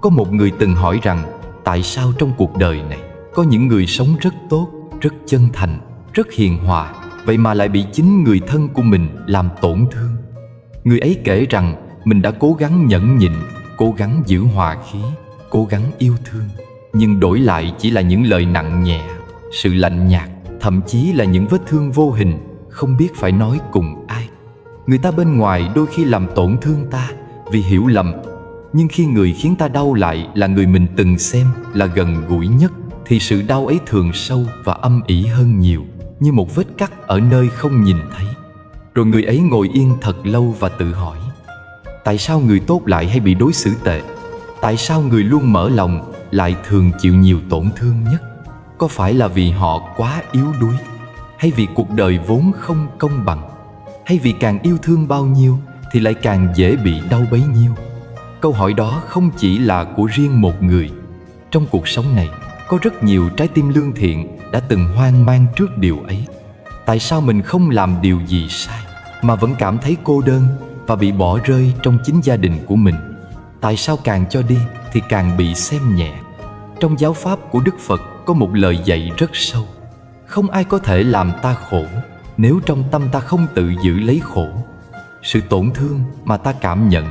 Có một người từng hỏi rằng tại sao trong cuộc đời này có những người sống rất tốt, rất chân thành, rất hiền hòa, vậy mà lại bị chính người thân của mình làm tổn thương. Người ấy kể rằng mình đã cố gắng nhẫn nhịn, cố gắng giữ hòa khí, cố gắng yêu thương, nhưng đổi lại chỉ là những lời nặng nhẹ, sự lạnh nhạt, thậm chí là những vết thương vô hình, không biết phải nói cùng ai. Người ta bên ngoài đôi khi làm tổn thương ta vì hiểu lầm, nhưng khi người khiến ta đau lại là người mình từng xem là gần gũi nhất, thì sự đau ấy thường sâu và âm ỉ hơn nhiều, như một vết cắt ở nơi không nhìn thấy. Rồi người ấy ngồi yên thật lâu và tự hỏi: tại sao người tốt lại hay bị đối xử tệ? Tại sao người luôn mở lòng lại thường chịu nhiều tổn thương nhất? Có phải là vì họ quá yếu đuối, hay vì cuộc đời vốn không công bằng, hay vì càng yêu thương bao nhiêu thì lại càng dễ bị đau bấy nhiêu? Câu hỏi đó không chỉ là của riêng một người. Trong cuộc sống này có rất nhiều trái tim lương thiện đã từng hoang mang trước điều ấy. Tại sao mình không làm điều gì sai mà vẫn cảm thấy cô đơn và bị bỏ rơi trong chính gia đình của mình? Tại sao càng cho đi thì càng bị xem nhẹ? Trong giáo pháp của Đức Phật có một lời dạy rất sâu: không ai có thể làm ta khổ nếu trong tâm ta không tự giữ lấy khổ. Sự tổn thương mà ta cảm nhận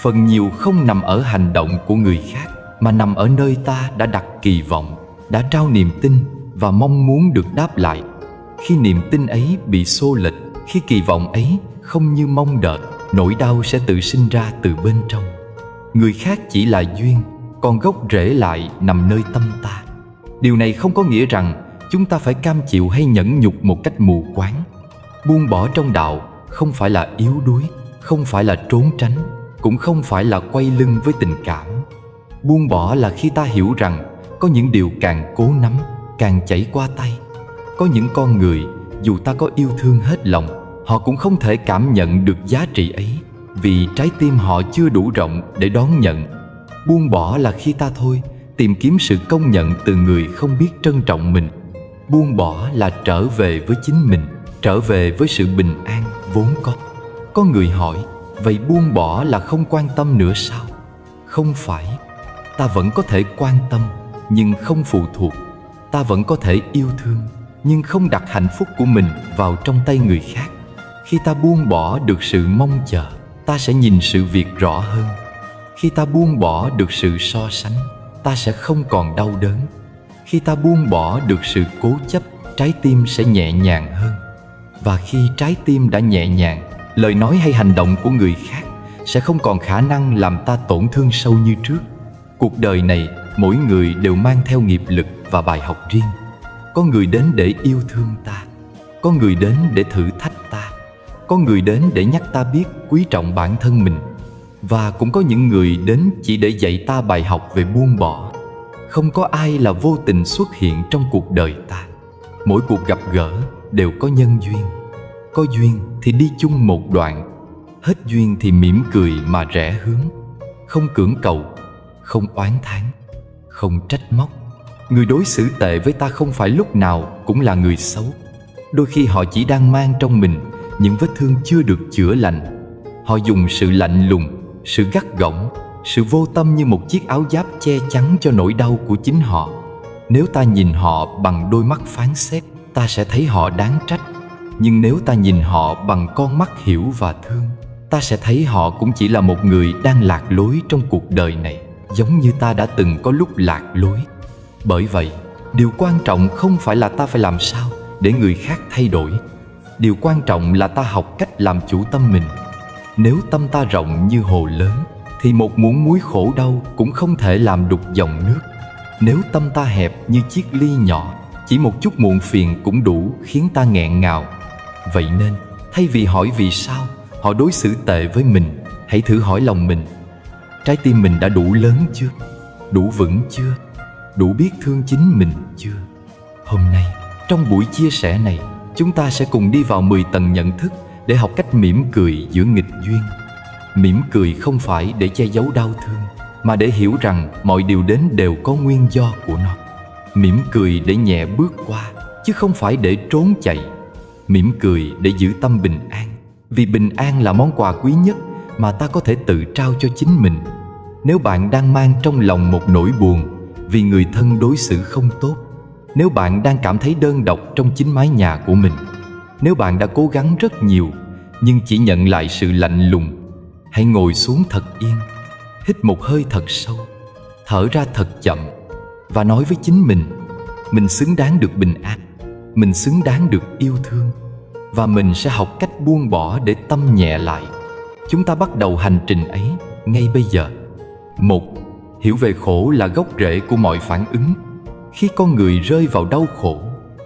phần nhiều không nằm ở hành động của người khác, mà nằm ở nơi ta đã đặt kỳ vọng, đã trao niềm tin và mong muốn được đáp lại. Khi niềm tin ấy bị xô lệch, khi kỳ vọng ấy không như mong đợi, nỗi đau sẽ tự sinh ra từ bên trong. Người khác chỉ là duyên, còn gốc rễ lại nằm nơi tâm ta. Điều này không có nghĩa rằng chúng ta phải cam chịu hay nhẫn nhục một cách mù quáng. Buông bỏ trong đạo không phải là yếu đuối, không phải là trốn tránh, cũng không phải là quay lưng với tình cảm. Buông bỏ là khi ta hiểu rằng có những điều càng cố nắm, càng chảy qua tay. Có những con người, dù ta có yêu thương hết lòng, họ cũng không thể cảm nhận được giá trị ấy, vì trái tim họ chưa đủ rộng để đón nhận. Buông bỏ là khi ta thôi tìm kiếm sự công nhận từ người không biết trân trọng mình. Buông bỏ là trở về với chính mình, trở về với sự bình an vốn có. Có người hỏi: vậy buông bỏ là không quan tâm nữa sao? Không phải. Ta vẫn có thể quan tâm, nhưng không phụ thuộc. Ta vẫn có thể yêu thương, nhưng không đặt hạnh phúc của mình vào trong tay người khác. Khi ta buông bỏ được sự mong chờ, ta sẽ nhìn sự việc rõ hơn. Khi ta buông bỏ được sự so sánh, ta sẽ không còn đau đớn. Khi ta buông bỏ được sự cố chấp, trái tim sẽ nhẹ nhàng hơn. Và khi trái tim đã nhẹ nhàng, lời nói hay hành động của người khác sẽ không còn khả năng làm ta tổn thương sâu như trước. Cuộc đời này, mỗi người đều mang theo nghiệp lực và bài học riêng. Có người đến để yêu thương ta, có người đến để thử thách ta, có người đến để nhắc ta biết quý trọng bản thân mình, và cũng có những người đến chỉ để dạy ta bài học về buông bỏ. Không có ai là vô tình xuất hiện trong cuộc đời ta. Mỗi cuộc gặp gỡ đều có nhân duyên. Có duyên thì đi chung một đoạn, hết duyên thì mỉm cười mà rẽ hướng. Không cưỡng cầu, không oán thán, không trách móc. Người đối xử tệ với ta không phải lúc nào cũng là người xấu. Đôi khi họ chỉ đang mang trong mình những vết thương chưa được chữa lành. Họ dùng sự lạnh lùng, sự gắt gỏng, sự vô tâm như một chiếc áo giáp che chắn cho nỗi đau của chính họ. Nếu ta nhìn họ bằng đôi mắt phán xét, ta sẽ thấy họ đáng trách. Nhưng nếu ta nhìn họ bằng con mắt hiểu và thương, ta sẽ thấy họ cũng chỉ là một người đang lạc lối trong cuộc đời này, giống như ta đã từng có lúc lạc lối. Bởi vậy, điều quan trọng không phải là ta phải làm sao để người khác thay đổi. Điều quan trọng là ta học cách làm chủ tâm mình. Nếu tâm ta rộng như hồ lớn, thì một muỗng muối khổ đau cũng không thể làm đục dòng nước. Nếu tâm ta hẹp như chiếc ly nhỏ, chỉ một chút muộn phiền cũng đủ khiến ta nghẹn ngào. Vậy nên, thay vì hỏi vì sao họ đối xử tệ với mình, hãy thử hỏi lòng mình: trái tim mình đã đủ lớn chưa? Đủ vững chưa? Đủ biết thương chính mình chưa? Hôm nay, trong buổi chia sẻ này, chúng ta sẽ cùng đi vào 10 tầng nhận thức để học cách mỉm cười giữa nghịch duyên. Mỉm cười không phải để che giấu đau thương, mà để hiểu rằng mọi điều đến đều có nguyên do của nó. Mỉm cười để nhẹ bước qua, chứ không phải để trốn chạy. Mỉm cười để giữ tâm bình an, vì bình an là món quà quý nhất mà ta có thể tự trao cho chính mình. Nếu bạn đang mang trong lòng một nỗi buồn vì người thân đối xử không tốt, nếu bạn đang cảm thấy đơn độc trong chính mái nhà của mình, nếu bạn đã cố gắng rất nhiều nhưng chỉ nhận lại sự lạnh lùng, hãy ngồi xuống thật yên, hít một hơi thật sâu, thở ra thật chậm và nói với chính mình xứng đáng được bình an, mình xứng đáng được yêu thương, và mình sẽ học cách buông bỏ để tâm nhẹ lại. Chúng ta bắt đầu hành trình ấy ngay bây giờ. 1. Hiểu về khổ là gốc rễ của mọi phản ứng. Khi con người rơi vào đau khổ,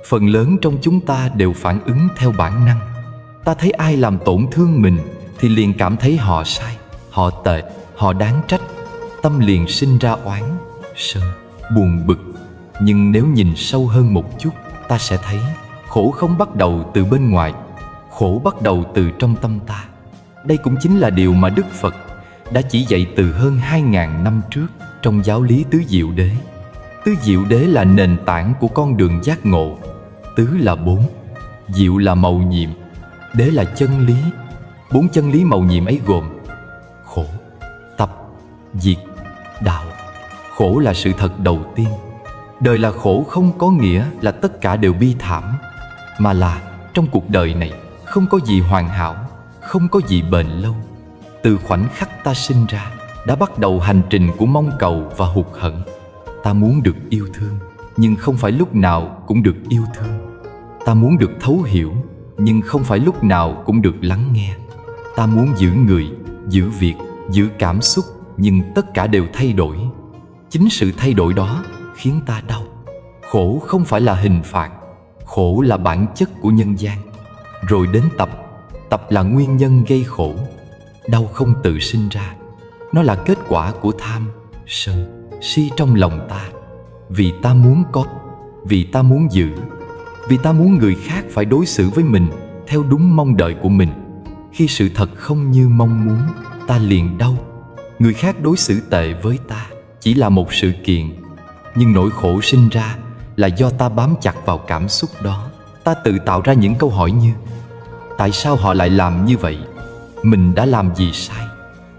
phần lớn trong chúng ta đều phản ứng theo bản năng. Ta thấy ai làm tổn thương mình thì liền cảm thấy họ sai, họ tệ, họ đáng trách. Tâm liền sinh ra oán, sân, buồn bực. Nhưng nếu nhìn sâu hơn một chút, ta sẽ thấy khổ không bắt đầu từ bên ngoài, khổ bắt đầu từ trong tâm ta. Đây cũng chính là điều mà Đức Phật đã chỉ dạy từ hơn 2.000 năm trước trong giáo lý Tứ Diệu Đế. Tứ Diệu Đế là nền tảng của con đường giác ngộ. Tứ là 4, diệu là mầu nhiệm, đế là chân lý. 4 chân lý mầu nhiệm ấy gồm khổ, tập, diệt, đạo. Khổ là sự thật đầu tiên. Đời là khổ không có nghĩa là tất cả đều bi thảm, mà là trong cuộc đời này không có gì hoàn hảo, không có gì bền lâu. Từ khoảnh khắc ta sinh ra đã bắt đầu hành trình của mong cầu và hụt hẫng. Ta muốn được yêu thương, nhưng không phải lúc nào cũng được yêu thương. Ta muốn được thấu hiểu, nhưng không phải lúc nào cũng được lắng nghe. Ta muốn giữ người, giữ việc, giữ cảm xúc, nhưng tất cả đều thay đổi. Chính sự thay đổi đó khiến ta đau. Khổ không phải là hình phạt, khổ là bản chất của nhân gian. Rồi đến tập là nguyên nhân gây khổ. Đau không tự sinh ra, nó là kết quả của tham, sân, si trong lòng ta. Vì ta muốn có, vì ta muốn giữ, vì ta muốn người khác phải đối xử với mình theo đúng mong đợi của mình. Khi sự thật không như mong muốn, ta liền đau. Người khác đối xử tệ với ta chỉ là một sự kiện, nhưng nỗi khổ sinh ra là do ta bám chặt vào cảm xúc đó. Ta tự tạo ra những câu hỏi như: tại sao họ lại làm như vậy? Mình đã làm gì sai?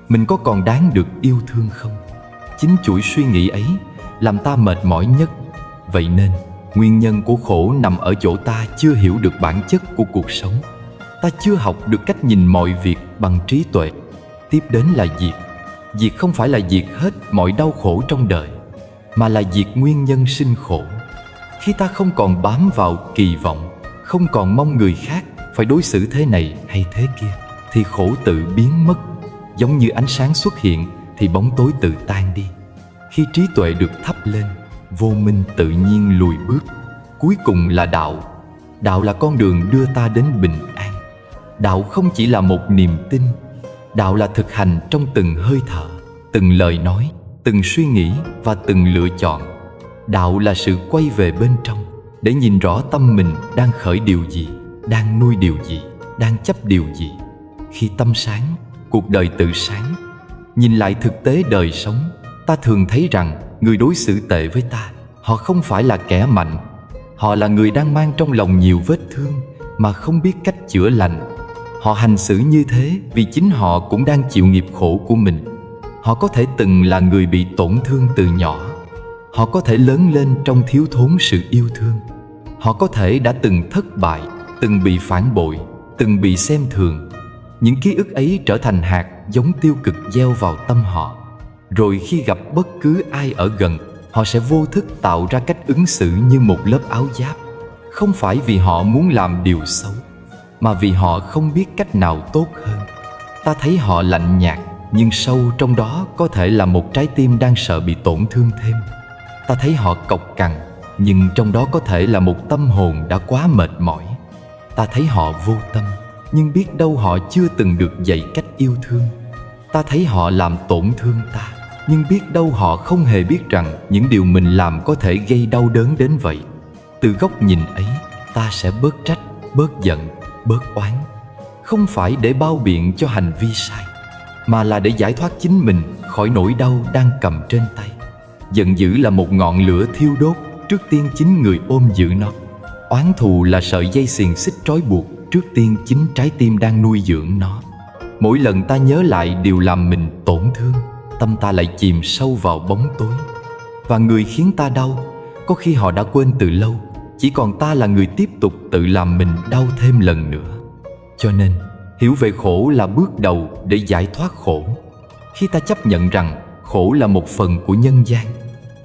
Mình có còn đáng được yêu thương không? Chính chuỗi suy nghĩ ấy làm ta mệt mỏi nhất. Vậy nên, nguyên nhân của khổ nằm ở chỗ ta chưa hiểu được bản chất của cuộc sống. Ta chưa học được cách nhìn mọi việc bằng trí tuệ. Tiếp đến là diệt. Diệt không phải là diệt hết mọi đau khổ trong đời, mà là diệt nguyên nhân sinh khổ. Khi ta không còn bám vào kỳ vọng, không còn mong người khác phải đối xử thế này hay thế kia, thì khổ tự biến mất. Giống như ánh sáng xuất hiện thì bóng tối tự tan đi. Khi trí tuệ được thắp lên, vô minh tự nhiên lùi bước. Cuối cùng là đạo. Đạo là con đường đưa ta đến bình an. Đạo không chỉ là một niềm tin. Đạo là thực hành trong từng hơi thở, từng lời nói, từng suy nghĩ và từng lựa chọn. Đạo là sự quay về bên trong để nhìn rõ tâm mình đang khởi điều gì, đang nuôi điều gì, đang chấp điều gì. Khi tâm sáng, cuộc đời tự sáng. Nhìn lại thực tế đời sống, ta thường thấy rằng người đối xử tệ với ta, họ không phải là kẻ mạnh. Họ là người đang mang trong lòng nhiều vết thương mà không biết cách chữa lành. Họ hành xử như thế vì chính họ cũng đang chịu nghiệp khổ của mình. Họ có thể từng là người bị tổn thương từ nhỏ. Họ có thể lớn lên trong thiếu thốn sự yêu thương. Họ có thể đã từng thất bại, từng bị phản bội, từng bị xem thường. Những ký ức ấy trở thành hạt giống tiêu cực gieo vào tâm họ. Rồi khi gặp bất cứ ai ở gần, họ sẽ vô thức tạo ra cách ứng xử như một lớp áo giáp. Không phải vì họ muốn làm điều xấu, mà vì họ không biết cách nào tốt hơn. Ta thấy họ lạnh nhạt, nhưng sâu trong đó có thể là một trái tim đang sợ bị tổn thương thêm. Ta thấy họ cộc cằn, nhưng trong đó có thể là một tâm hồn đã quá mệt mỏi. Ta thấy họ vô tâm, nhưng biết đâu họ chưa từng được dạy cách yêu thương. Ta thấy họ làm tổn thương ta, nhưng biết đâu họ không hề biết rằng những điều mình làm có thể gây đau đớn đến vậy. Từ góc nhìn ấy, ta sẽ bớt trách, bớt giận, bớt oán. Không phải để bao biện cho hành vi sai, mà là để giải thoát chính mình khỏi nỗi đau đang cầm trên tay. Giận dữ là một ngọn lửa thiêu đốt, trước tiên chính người ôm giữ nó. Oán thù là sợi dây xiềng xích trói buộc, trước tiên chính trái tim đang nuôi dưỡng nó. Mỗi lần ta nhớ lại điều làm mình tổn thương, tâm ta lại chìm sâu vào bóng tối. Và người khiến ta đau, có khi họ đã quên từ lâu, chỉ còn ta là người tiếp tục tự làm mình đau thêm lần nữa. Cho nên, hiểu về khổ là bước đầu để giải thoát khổ. Khi ta chấp nhận rằng khổ là một phần của nhân gian,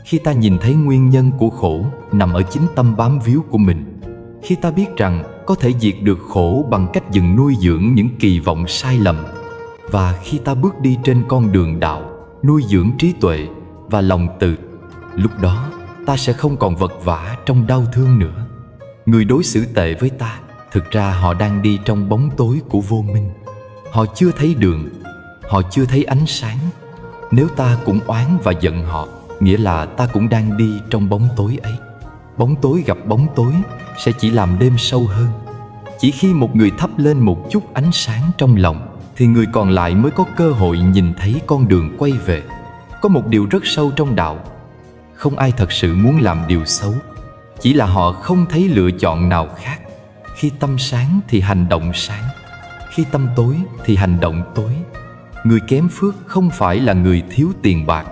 khi ta nhìn thấy nguyên nhân của khổ nằm ở chính tâm bám víu của mình, khi ta biết rằng có thể diệt được khổ bằng cách dừng nuôi dưỡng những kỳ vọng sai lầm, và khi ta bước đi trên con đường đạo, nuôi dưỡng trí tuệ và lòng từ, lúc đó ta sẽ không còn vật vã trong đau thương nữa. Người đối xử tệ với ta, thực ra họ đang đi trong bóng tối của vô minh. Họ chưa thấy đường, họ chưa thấy ánh sáng. Nếu ta cũng oán và giận họ, nghĩa là ta cũng đang đi trong bóng tối ấy. Bóng tối gặp bóng tối sẽ chỉ làm đêm sâu hơn. Chỉ khi một người thắp lên một chút ánh sáng trong lòng, thì người còn lại mới có cơ hội nhìn thấy con đường quay về. Có một điều rất sâu trong đạo: không ai thật sự muốn làm điều xấu, chỉ là họ không thấy lựa chọn nào khác. Khi tâm sáng thì hành động sáng, khi tâm tối thì hành động tối. Người kém phước không phải là người thiếu tiền bạc,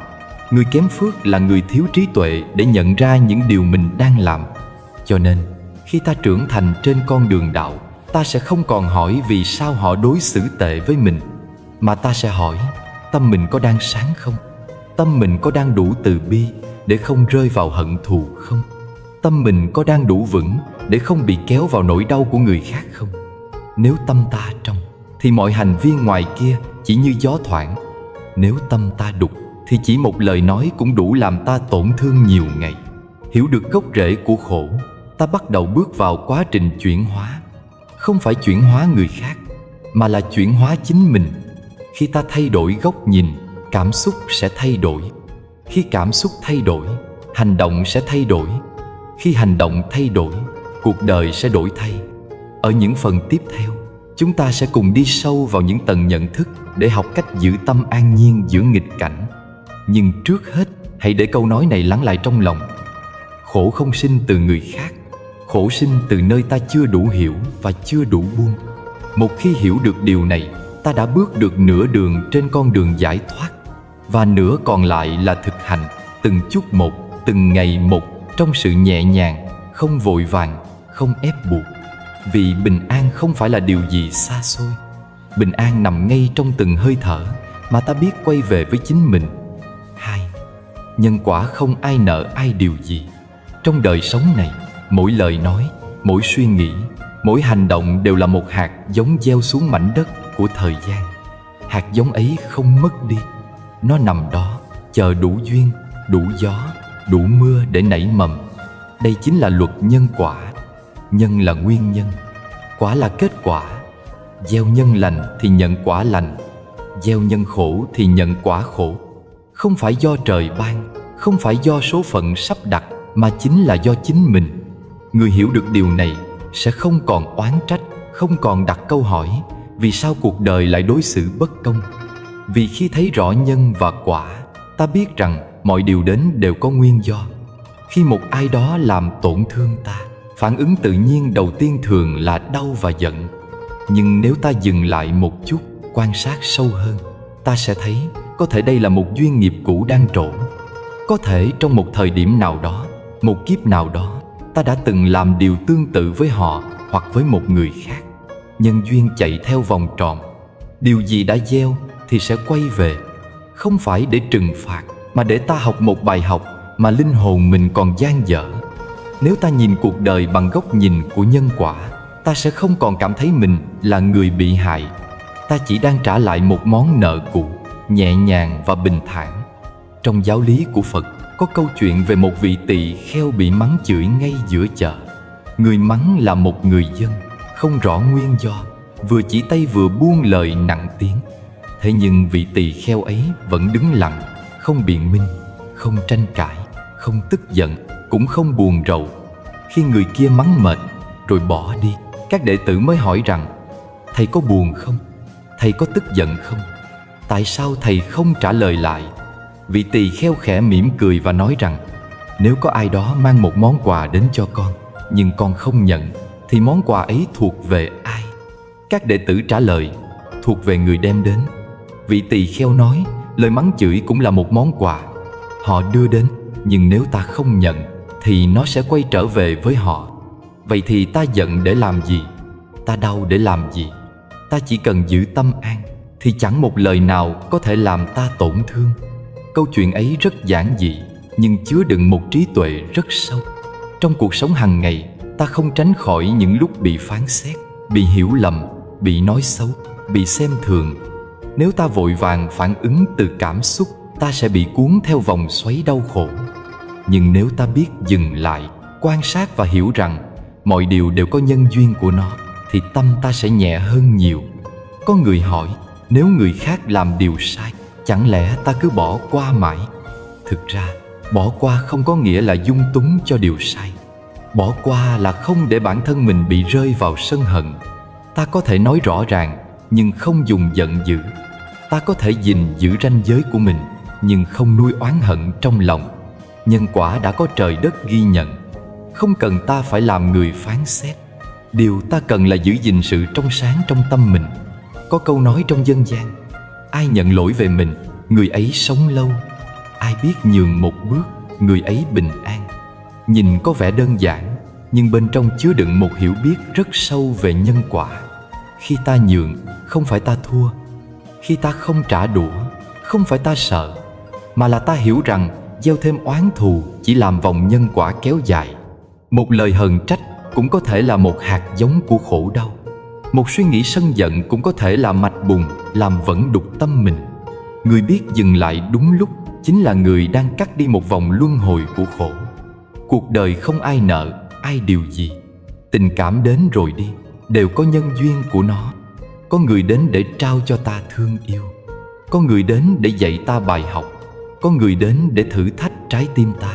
người kém phước là người thiếu trí tuệ để nhận ra những điều mình đang làm. Cho nên, khi ta trưởng thành trên con đường đạo, ta sẽ không còn hỏi vì sao họ đối xử tệ với mình, mà ta sẽ hỏi tâm mình có đang sáng không? Tâm mình có đang đủ từ bi để không rơi vào hận thù không? Tâm mình có đang đủ vững để không bị kéo vào nỗi đau của người khác không? Nếu tâm ta trong, thì mọi hành vi ngoài kia chỉ như gió thoảng. Nếu tâm ta đục, thì chỉ một lời nói cũng đủ làm ta tổn thương nhiều ngày. Hiểu được gốc rễ của khổ, ta bắt đầu bước vào quá trình chuyển hóa. Không phải chuyển hóa người khác, mà là chuyển hóa chính mình. Khi ta thay đổi góc nhìn, cảm xúc sẽ thay đổi. Khi cảm xúc thay đổi, hành động sẽ thay đổi. Khi hành động thay đổi, cuộc đời sẽ đổi thay. Ở những phần tiếp theo, chúng ta sẽ cùng đi sâu vào những tầng nhận thức để học cách giữ tâm an nhiên giữa nghịch cảnh. Nhưng trước hết, hãy để câu nói này lắng lại trong lòng. Khổ không sinh từ người khác, khổ sinh từ nơi ta chưa đủ hiểu và chưa đủ buông. Một khi hiểu được điều này, ta đã bước được nửa đường trên con đường giải thoát, và nửa còn lại là thực hành từng chút một, từng ngày một, trong sự nhẹ nhàng, không vội vàng, không ép buộc. Vì bình an không phải là điều gì xa xôi. Bình an nằm ngay trong từng hơi thở mà ta biết quay về với chính mình. 2. Nhân quả không ai nợ ai điều gì. Trong đời sống này, mỗi lời nói, mỗi suy nghĩ, mỗi hành động đều là một hạt giống gieo xuống mảnh đất của thời gian. Hạt giống ấy không mất đi. Nó nằm đó, chờ đủ duyên, đủ gió, đủ mưa để nảy mầm. Đây chính là luật nhân quả. Nhân là nguyên nhân, quả là kết quả. Gieo nhân lành thì nhận quả lành, gieo nhân khổ thì nhận quả khổ. Không phải do trời ban, không phải do số phận sắp đặt, mà chính là do chính mình. Người hiểu được điều này sẽ không còn oán trách, không còn đặt câu hỏi vì sao cuộc đời lại đối xử bất công. Vì khi thấy rõ nhân và quả, ta biết rằng mọi điều đến đều có nguyên do. Khi một ai đó làm tổn thương ta, phản ứng tự nhiên đầu tiên thường là đau và giận. Nhưng nếu ta dừng lại một chút, quan sát sâu hơn, ta sẽ thấy có thể đây là một duyên nghiệp cũ đang trổ. Có thể trong một thời điểm nào đó, một kiếp nào đó, ta đã từng làm điều tương tự với họ hoặc với một người khác. Nhân duyên chạy theo vòng tròn. Điều gì đã gieo thì sẽ quay về. Không phải để trừng phạt, mà để ta học một bài học mà linh hồn mình còn dang dở. Nếu ta nhìn cuộc đời bằng góc nhìn của nhân quả, ta sẽ không còn cảm thấy mình là người bị hại. Ta chỉ đang trả lại một món nợ cũ, nhẹ nhàng và bình thản. Trong giáo lý của Phật, có câu chuyện về một vị tỳ kheo bị mắng chửi ngay giữa chợ. Người mắng là một người dân, không rõ nguyên do, vừa chỉ tay vừa buông lời nặng tiếng. Thế nhưng vị tỳ kheo ấy vẫn đứng lặng, không biện minh, không tranh cãi, không tức giận, cũng không buồn rầu. Khi người kia mắng mệt rồi bỏ đi, các đệ tử mới hỏi rằng: thầy có buồn không? Thầy có tức giận không? Tại sao thầy không trả lời lại? Vị tỳ kheo khẽ mỉm cười và nói rằng: nếu có ai đó mang một món quà đến cho con, nhưng con không nhận, thì món quà ấy thuộc về ai? Các đệ tử trả lời: thuộc về người đem đến. Vị tỳ kheo nói: Lời mắng chửi cũng là một món quà họ đưa đến, nhưng nếu ta không nhận thì nó sẽ quay trở về với họ. Vậy thì ta giận để làm gì? Ta đau để làm gì? Ta chỉ cần giữ tâm an thì chẳng một lời nào có thể làm ta tổn thương. Câu chuyện ấy rất giản dị nhưng chứa đựng một trí tuệ rất sâu. Trong cuộc sống hàng ngày, ta không tránh khỏi những lúc bị phán xét, bị hiểu lầm, bị nói xấu, bị xem thường. Nếu ta vội vàng phản ứng từ cảm xúc, ta sẽ bị cuốn theo vòng xoáy đau khổ. Nhưng nếu ta biết dừng lại, quan sát và hiểu rằng mọi điều đều có nhân duyên của nó, thì tâm ta sẽ nhẹ hơn nhiều. Có người hỏi, nếu người khác làm điều sai, chẳng lẽ ta cứ bỏ qua mãi? Thực ra, bỏ qua không có nghĩa là dung túng cho điều sai. Bỏ qua là không để bản thân mình bị rơi vào sân hận. Ta có thể nói rõ ràng, nhưng không dùng giận dữ. Ta có thể gìn giữ ranh giới của mình, nhưng không nuôi oán hận trong lòng. Nhân quả đã có trời đất ghi nhận, không cần ta phải làm người phán xét. Điều ta cần là giữ gìn sự trong sáng trong tâm mình. Có câu nói trong dân gian, ai nhận lỗi về mình, người ấy sống lâu. Ai biết nhường một bước, người ấy bình an. Nhìn có vẻ đơn giản, nhưng bên trong chứa đựng một hiểu biết rất sâu về nhân quả. Khi ta nhường, không phải ta thua. Khi ta không trả đũa, không phải ta sợ, mà là ta hiểu rằng gieo thêm oán thù chỉ làm vòng nhân quả kéo dài. Một lời hờn trách cũng có thể là một hạt giống của khổ đau. Một suy nghĩ sân giận cũng có thể là mạch bùn làm vẩn đục tâm mình. Người biết dừng lại đúng lúc chính là người đang cắt đi một vòng luân hồi của khổ. Cuộc đời không ai nợ ai điều gì. Tình cảm đến rồi đi, đều có nhân duyên của nó. Có người đến để trao cho ta thương yêu, có người đến để dạy ta bài học, có người đến để thử thách trái tim ta,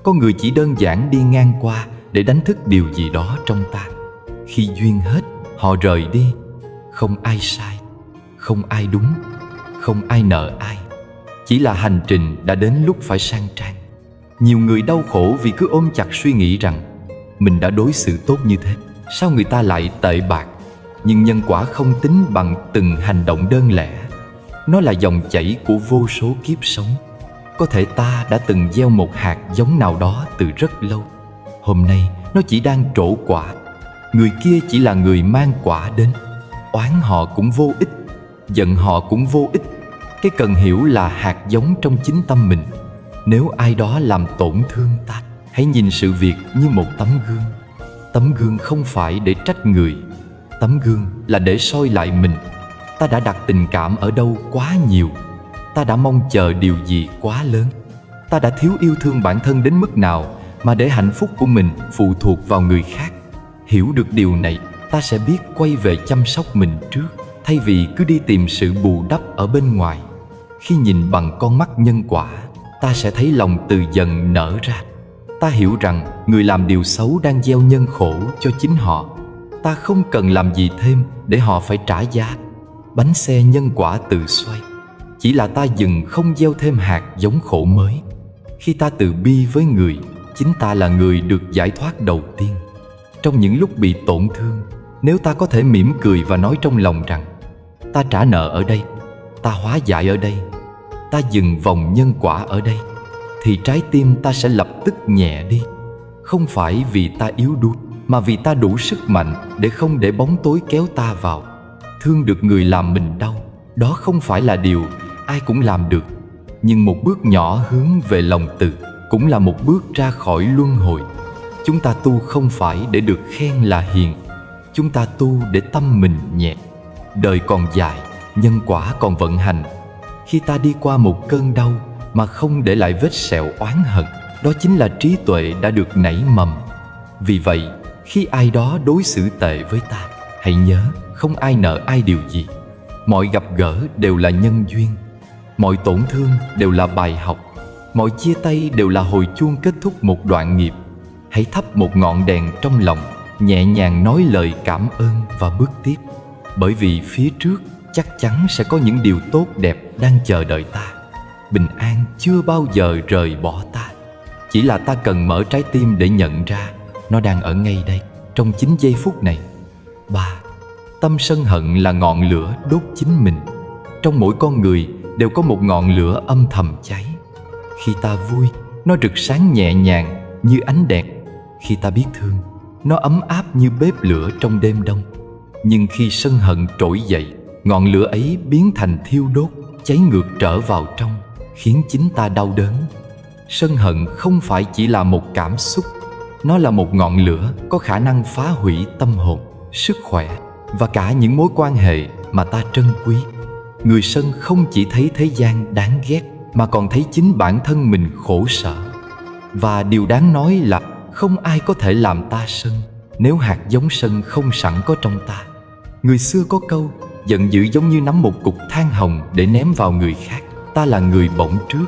có người chỉ đơn giản đi ngang qua để đánh thức điều gì đó trong ta. Khi duyên hết, họ rời đi. Không ai sai, không ai đúng, không ai nợ ai. Chỉ là hành trình đã đến lúc phải sang trang. Nhiều người đau khổ vì cứ ôm chặt suy nghĩ rằng mình đã đối xử tốt như thế, sao người ta lại tệ bạc? Nhưng nhân quả không tính bằng từng hành động đơn lẻ. Nó là dòng chảy của vô số kiếp sống. Có thể ta đã từng gieo một hạt giống nào đó từ rất lâu. Hôm nay nó chỉ đang trổ quả. Người kia chỉ là người mang quả đến. Oán họ cũng vô ích, giận họ cũng vô ích. Cái cần hiểu là hạt giống trong chính tâm mình. Nếu ai đó làm tổn thương ta, hãy nhìn sự việc như một tấm gương. Tấm gương không phải để trách người, tấm gương là để soi lại mình. Ta đã đặt tình cảm ở đâu quá nhiều? Ta đã mong chờ điều gì quá lớn? Ta đã thiếu yêu thương bản thân đến mức nào mà để hạnh phúc của mình phụ thuộc vào người khác? Hiểu được điều này, ta sẽ biết quay về chăm sóc mình trước, thay vì cứ đi tìm sự bù đắp ở bên ngoài. Khi nhìn bằng con mắt nhân quả, ta sẽ thấy lòng từ dần nở ra. Ta hiểu rằng người làm điều xấu đang gieo nhân khổ cho chính họ. Ta không cần làm gì thêm để họ phải trả giá. Bánh xe nhân quả tự xoay. Chỉ là ta dừng không gieo thêm hạt giống khổ mới. Khi ta từ bi với người, chính ta là người được giải thoát đầu tiên. Trong những lúc bị tổn thương, nếu ta có thể mỉm cười và nói trong lòng rằng ta trả nợ ở đây, ta hóa giải ở đây, ta dừng vòng nhân quả ở đây, thì trái tim ta sẽ lập tức nhẹ đi. Không phải vì ta yếu đuối, mà vì ta đủ sức mạnh để không để bóng tối kéo ta vào. Thương được người làm mình đau, đó không phải là điều ai cũng làm được. Nhưng một bước nhỏ hướng về lòng từ cũng là một bước ra khỏi luân hồi. Chúng ta tu không phải để được khen là hiền. Chúng ta tu để tâm mình nhẹ. Đời còn dài, nhân quả còn vận hành. Khi ta đi qua một cơn đau mà không để lại vết sẹo oán hận, đó chính là trí tuệ đã được nảy mầm. Vì vậy, khi ai đó đối xử tệ với ta, hãy nhớ không ai nợ ai điều gì. Mọi gặp gỡ đều là nhân duyên. Mọi tổn thương đều là bài học. Mọi chia tay đều là hồi chuông kết thúc một đoạn nghiệp. Hãy thắp một ngọn đèn trong lòng, nhẹ nhàng nói lời cảm ơn và bước tiếp. Bởi vì phía trước chắc chắn sẽ có những điều tốt đẹp đang chờ đợi ta. Bình an chưa bao giờ rời bỏ ta. Chỉ là ta cần mở trái tim để nhận ra nó đang ở ngay đây, trong chính giây phút này. 3. Tâm sân hận là ngọn lửa đốt chính mình. Trong mỗi con người đều có một ngọn lửa âm thầm cháy. Khi ta vui, nó rực sáng nhẹ nhàng như ánh đèn. Khi ta biết thương, nó ấm áp như bếp lửa trong đêm đông. Nhưng khi sân hận trỗi dậy, ngọn lửa ấy biến thành thiêu đốt, cháy ngược trở vào trong, khiến chính ta đau đớn. Sân hận không phải chỉ là một cảm xúc, nó là một ngọn lửa có khả năng phá hủy tâm hồn, sức khỏe và cả những mối quan hệ mà ta trân quý. Người sân không chỉ thấy thế gian đáng ghét mà còn thấy chính bản thân mình khổ sở. Và điều đáng nói là không ai có thể làm ta sân nếu hạt giống sân không sẵn có trong ta. Người xưa có câu, giận dữ giống như nắm một cục than hồng để ném vào người khác, ta là người bỏng trước.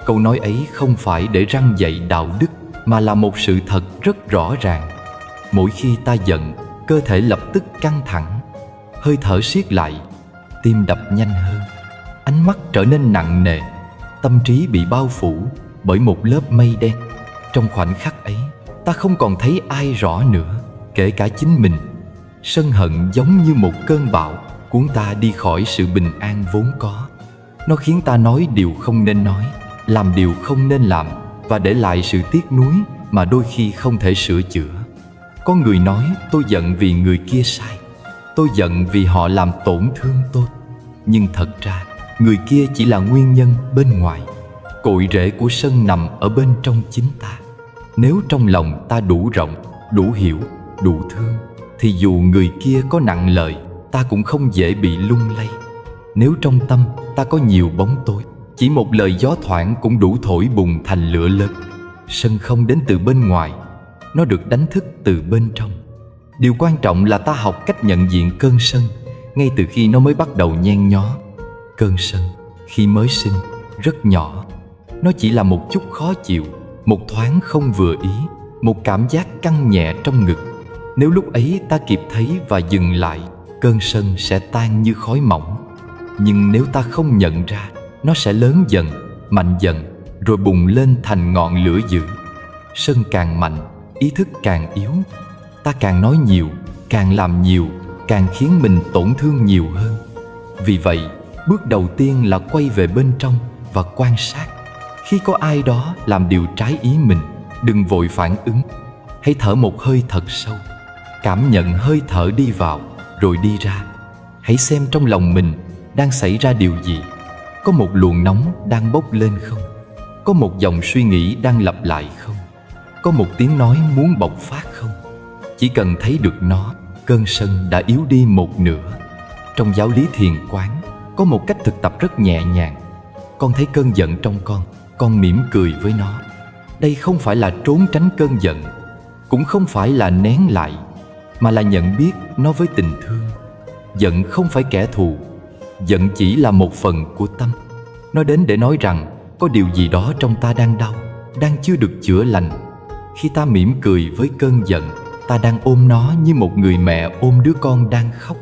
Câu nói ấy không phải để răn dạy đạo đức, mà là một sự thật rất rõ ràng. Mỗi khi ta giận, cơ thể lập tức căng thẳng, hơi thở siết lại, tim đập nhanh hơn, ánh mắt trở nên nặng nề, tâm trí bị bao phủ bởi một lớp mây đen. Trong khoảnh khắc ấy, ta không còn thấy ai rõ nữa, kể cả chính mình. Sân hận giống như một cơn bão cuốn ta đi khỏi sự bình an vốn có. Nó khiến ta nói điều không nên nói, làm điều không nên làm, và để lại sự tiếc nuối mà đôi khi không thể sửa chữa. Có người nói tôi giận vì người kia sai, tôi giận vì họ làm tổn thương tôi. Nhưng thật ra người kia chỉ là nguyên nhân bên ngoài. Cội rễ của sân nằm ở bên trong chính ta. Nếu trong lòng ta đủ rộng, đủ hiểu, đủ thương, thì dù người kia có nặng lời, ta cũng không dễ bị lung lay. Nếu trong tâm ta có nhiều bóng tối, chỉ một lời gió thoảng cũng đủ thổi bùng thành lửa lớn. Sân không đến từ bên ngoài, nó được đánh thức từ bên trong. Điều quan trọng là ta học cách nhận diện cơn sân ngay từ khi nó mới bắt đầu nhen nhó. Cơn sân khi mới sinh rất nhỏ, nó chỉ là một chút khó chịu, một thoáng không vừa ý, một cảm giác căng nhẹ trong ngực. Nếu lúc ấy ta kịp thấy và dừng lại, cơn sân sẽ tan như khói mỏng. Nhưng nếu ta không nhận ra, nó sẽ lớn dần, mạnh dần, rồi bùng lên thành ngọn lửa dữ. Sân càng mạnh, ý thức càng yếu. Ta càng nói nhiều, càng làm nhiều, càng khiến mình tổn thương nhiều hơn. Vì vậy, bước đầu tiên là quay về bên trong và quan sát. Khi có ai đó làm điều trái ý mình, đừng vội phản ứng. Hãy thở một hơi thật sâu, cảm nhận hơi thở đi vào rồi đi ra. Hãy xem trong lòng mình đang xảy ra điều gì. Có một luồng nóng đang bốc lên không? Có một dòng suy nghĩ đang lặp lại không? Có một tiếng nói muốn bộc phát không? Chỉ cần thấy được nó, cơn sân đã yếu đi một nửa. Trong giáo lý thiền quán, có một cách thực tập rất nhẹ nhàng. Con thấy cơn giận trong con mỉm cười với nó. Đây không phải là trốn tránh cơn giận, cũng không phải là nén lại, mà là nhận biết nó với tình thương. Giận không phải kẻ thù, giận chỉ là một phần của tâm. Nó đến để nói rằng có điều gì đó trong ta đang đau, đang chưa được chữa lành. Khi ta mỉm cười với cơn giận, ta đang ôm nó như một người mẹ ôm đứa con đang khóc.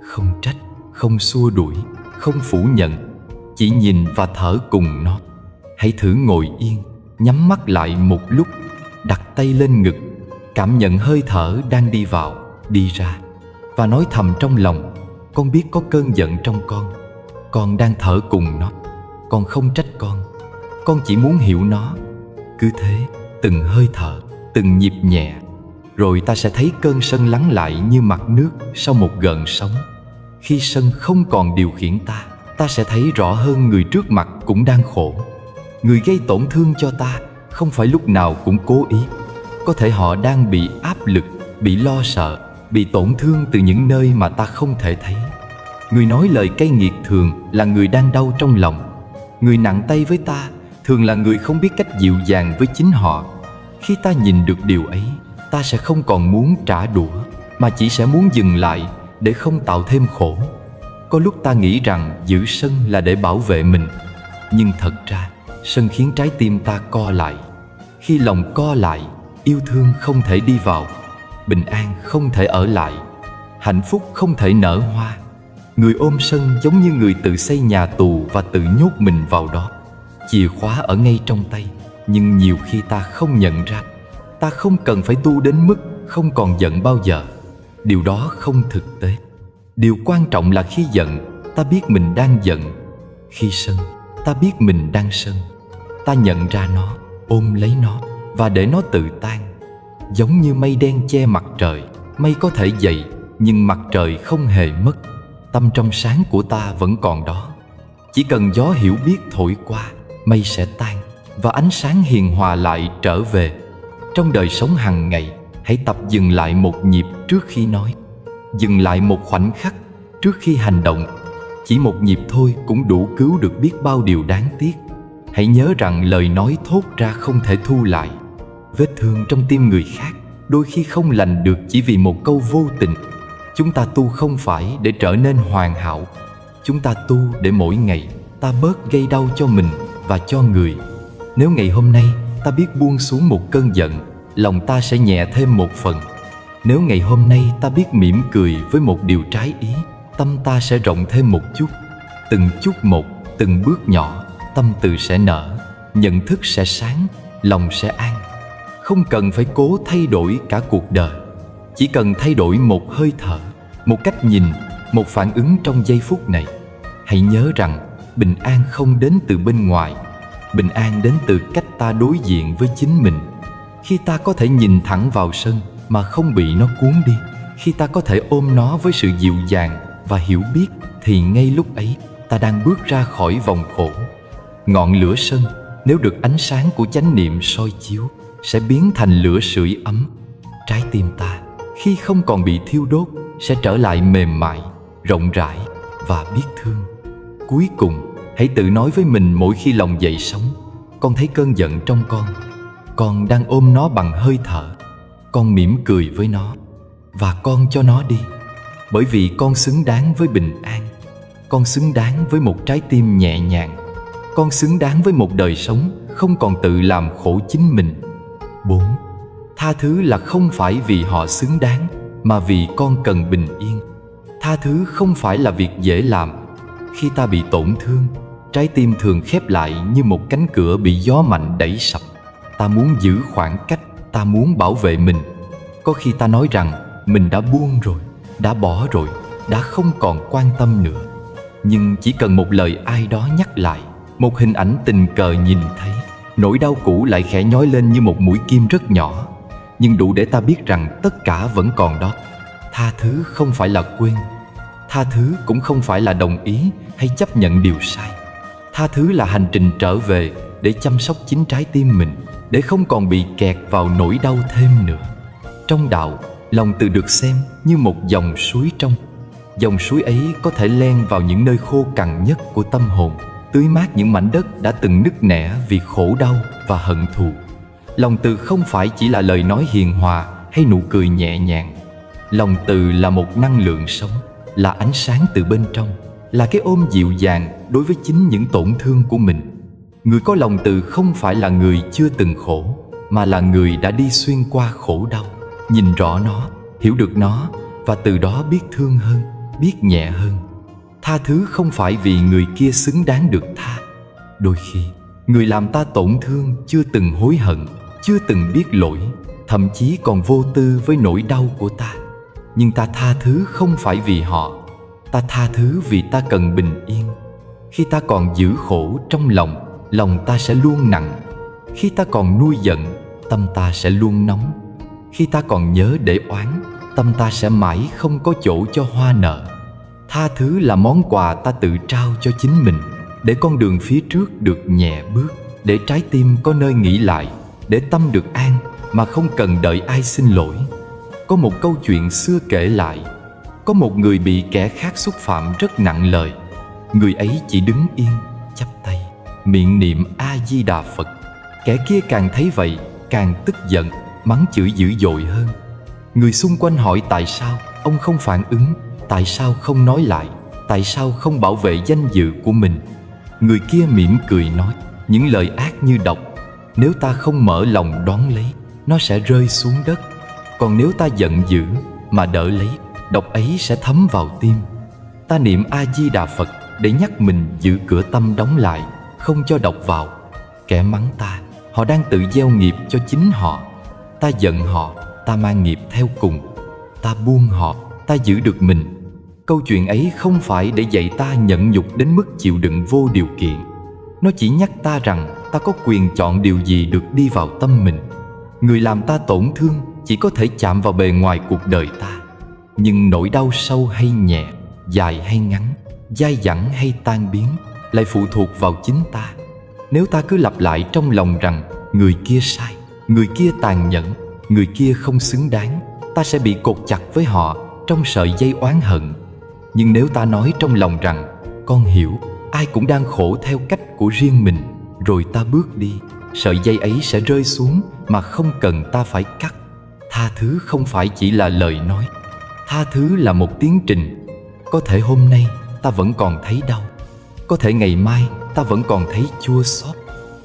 Không trách, không xua đuổi, không phủ nhận, chỉ nhìn và thở cùng nó. Hãy thử ngồi yên, nhắm mắt lại một lúc, đặt tay lên ngực, cảm nhận hơi thở đang đi vào, đi ra, và nói thầm trong lòng: con biết có cơn giận trong con đang thở cùng nó. Con không trách con chỉ muốn hiểu nó. Cứ thế, từng hơi thở, từng nhịp nhẹ, rồi ta sẽ thấy cơn sân lắng lại như mặt nước sau một gợn sóng. Khi sân không còn điều khiển ta sẽ thấy rõ hơn người trước mặt cũng đang khổ. Người gây tổn thương cho ta không phải lúc nào cũng cố ý. Có thể họ đang bị áp lực, bị lo sợ, bị tổn thương từ những nơi mà ta không thể thấy. Người nói lời cay nghiệt thường là người đang đau trong lòng. Người nặng tay với ta thường là người không biết cách dịu dàng với chính họ. Khi ta nhìn được điều ấy, ta sẽ không còn muốn trả đũa, mà chỉ sẽ muốn dừng lại để không tạo thêm khổ. Có lúc ta nghĩ rằng giữ sân là để bảo vệ mình, nhưng thật ra sân khiến trái tim ta co lại. Khi lòng co lại, yêu thương không thể đi vào, bình an không thể ở lại, hạnh phúc không thể nở hoa. Người ôm sân giống như người tự xây nhà tù và tự nhốt mình vào đó. Chìa khóa ở ngay trong tay, nhưng nhiều khi ta không nhận ra. Ta không cần phải tu đến mức không còn giận bao giờ. Điều đó không thực tế. Điều quan trọng là khi giận, ta biết mình đang giận. Khi sân, ta biết mình đang sân. Ta nhận ra nó, ôm lấy nó và để nó tự tan. Giống như mây đen che mặt trời, mây có thể dậy nhưng mặt trời không hề mất. Tâm trong sáng của ta vẫn còn đó. Chỉ cần gió hiểu biết thổi qua, mây sẽ tan và ánh sáng hiền hòa lại trở về. Trong đời sống hàng ngày, hãy tập dừng lại một nhịp trước khi nói, dừng lại một khoảnh khắc trước khi hành động. Chỉ một nhịp thôi cũng đủ cứu được biết bao điều đáng tiếc. Hãy nhớ rằng lời nói thốt ra không thể thu lại. Vết thương trong tim người khác đôi khi không lành được chỉ vì một câu vô tình. Chúng ta tu không phải để trở nên hoàn hảo. Chúng ta tu để mỗi ngày ta bớt gây đau cho mình và cho người. Nếu ngày hôm nay ta biết buông xuống một cơn giận, lòng ta sẽ nhẹ thêm một phần. Nếu ngày hôm nay ta biết mỉm cười với một điều trái ý, tâm ta sẽ rộng thêm một chút. Từng chút một, từng bước nhỏ, tâm từ sẽ nở, nhận thức sẽ sáng, lòng sẽ an. Không cần phải cố thay đổi cả cuộc đời. Chỉ cần thay đổi một hơi thở, một cách nhìn, một phản ứng trong giây phút này. Hãy nhớ rằng bình an không đến từ bên ngoài. Bình an đến từ cách ta đối diện với chính mình. Khi ta có thể nhìn thẳng vào sân mà không bị nó cuốn đi, khi ta có thể ôm nó với sự dịu dàng và hiểu biết, thì ngay lúc ấy ta đang bước ra khỏi vòng khổ. Ngọn lửa sân, nếu được ánh sáng của chánh niệm soi chiếu, sẽ biến thành lửa sưởi ấm. Trái tim ta, khi không còn bị thiêu đốt, sẽ trở lại mềm mại, rộng rãi và biết thương. Cuối cùng, hãy tự nói với mình mỗi khi lòng dậy sóng: con thấy cơn giận trong con đang ôm nó bằng hơi thở. Con mỉm cười với nó và con cho nó đi. Bởi vì con xứng đáng với bình an. Con xứng đáng với một trái tim nhẹ nhàng. Con xứng đáng với một đời sống không còn tự làm khổ chính mình. 4. Tha thứ là không phải vì họ xứng đáng, mà vì con cần bình yên. Tha thứ không phải là việc dễ làm. Khi ta bị tổn thương, trái tim thường khép lại như một cánh cửa bị gió mạnh đẩy sập. Ta muốn giữ khoảng cách, ta muốn bảo vệ mình. Có khi ta nói rằng mình đã buông rồi, đã bỏ rồi, đã không còn quan tâm nữa. Nhưng chỉ cần một lời ai đó nhắc lại, một hình ảnh tình cờ nhìn thấy, nỗi đau cũ lại khẽ nhói lên như một mũi kim rất nhỏ, nhưng đủ để ta biết rằng tất cả vẫn còn đó. Tha thứ không phải là quên. Tha thứ cũng không phải là đồng ý hay chấp nhận điều sai. Tha thứ là hành trình trở về để chăm sóc chính trái tim mình, để không còn bị kẹt vào nỗi đau thêm nữa. Trong đạo, lòng từ được xem như một dòng suối trong. Dòng suối ấy có thể len vào những nơi khô cằn nhất của tâm hồn, tưới mát những mảnh đất đã từng nứt nẻ vì khổ đau và hận thù. Lòng từ không phải chỉ là lời nói hiền hòa hay nụ cười nhẹ nhàng. Lòng từ là một năng lượng sống, là ánh sáng từ bên trong, là cái ôm dịu dàng đối với chính những tổn thương của mình. Người có lòng từ không phải là người chưa từng khổ, mà là người đã đi xuyên qua khổ đau, nhìn rõ nó, hiểu được nó, và từ đó biết thương hơn, biết nhẹ hơn. Tha thứ không phải vì người kia xứng đáng được tha. Đôi khi, người làm ta tổn thương chưa từng hối hận, chưa từng biết lỗi, thậm chí còn vô tư với nỗi đau của ta. Nhưng ta tha thứ không phải vì họ. Ta tha thứ vì ta cần bình yên. Khi ta còn giữ khổ trong lòng, lòng ta sẽ luôn nặng. Khi ta còn nuôi giận, tâm ta sẽ luôn nóng. Khi ta còn nhớ để oán, tâm ta sẽ mãi không có chỗ cho hoa nở. Tha thứ là món quà ta tự trao cho chính mình, để con đường phía trước được nhẹ bước, để trái tim có nơi nghỉ lại, để tâm được an mà không cần đợi ai xin lỗi. Có một câu chuyện xưa kể lại, có một người bị kẻ khác xúc phạm rất nặng lời. Người ấy chỉ đứng yên, chắp tay, miệng niệm A Di Đà Phật. Kẻ kia càng thấy vậy, càng tức giận, mắng chửi dữ dội hơn. Người xung quanh hỏi tại sao ông không phản ứng, tại sao không nói lại, tại sao không bảo vệ danh dự của mình. Người kia mỉm cười nói, những lời ác như độc, nếu ta không mở lòng đón lấy, nó sẽ rơi xuống đất. Còn nếu ta giận dữ mà đỡ lấy, độc ấy sẽ thấm vào tim. Ta niệm A Di Đà Phật để nhắc mình giữ cửa tâm đóng lại, không cho độc vào. Kẻ mắng ta, họ đang tự gieo nghiệp cho chính họ. Ta giận họ, ta mang nghiệp theo cùng. Ta buông họ, ta giữ được mình. Câu chuyện ấy không phải để dạy ta nhẫn nhục đến mức chịu đựng vô điều kiện. Nó chỉ nhắc ta rằng ta có quyền chọn điều gì được đi vào tâm mình. Người làm ta tổn thương chỉ có thể chạm vào bề ngoài cuộc đời ta, nhưng nỗi đau sâu hay nhẹ, dài hay ngắn, dai dẳng hay tan biến lại phụ thuộc vào chính ta. Nếu ta cứ lặp lại trong lòng rằng người kia sai, người kia tàn nhẫn, người kia không xứng đáng, ta sẽ bị cột chặt với họ trong sợi dây oán hận. Nhưng nếu ta nói trong lòng rằng con hiểu, ai cũng đang khổ theo cách của riêng mình, rồi ta bước đi, sợi dây ấy sẽ rơi xuống mà không cần ta phải cắt. Tha thứ không phải chỉ là lời nói. Tha thứ là một tiến trình. Có thể hôm nay ta vẫn còn thấy đau, có thể ngày mai ta vẫn còn thấy chua xót.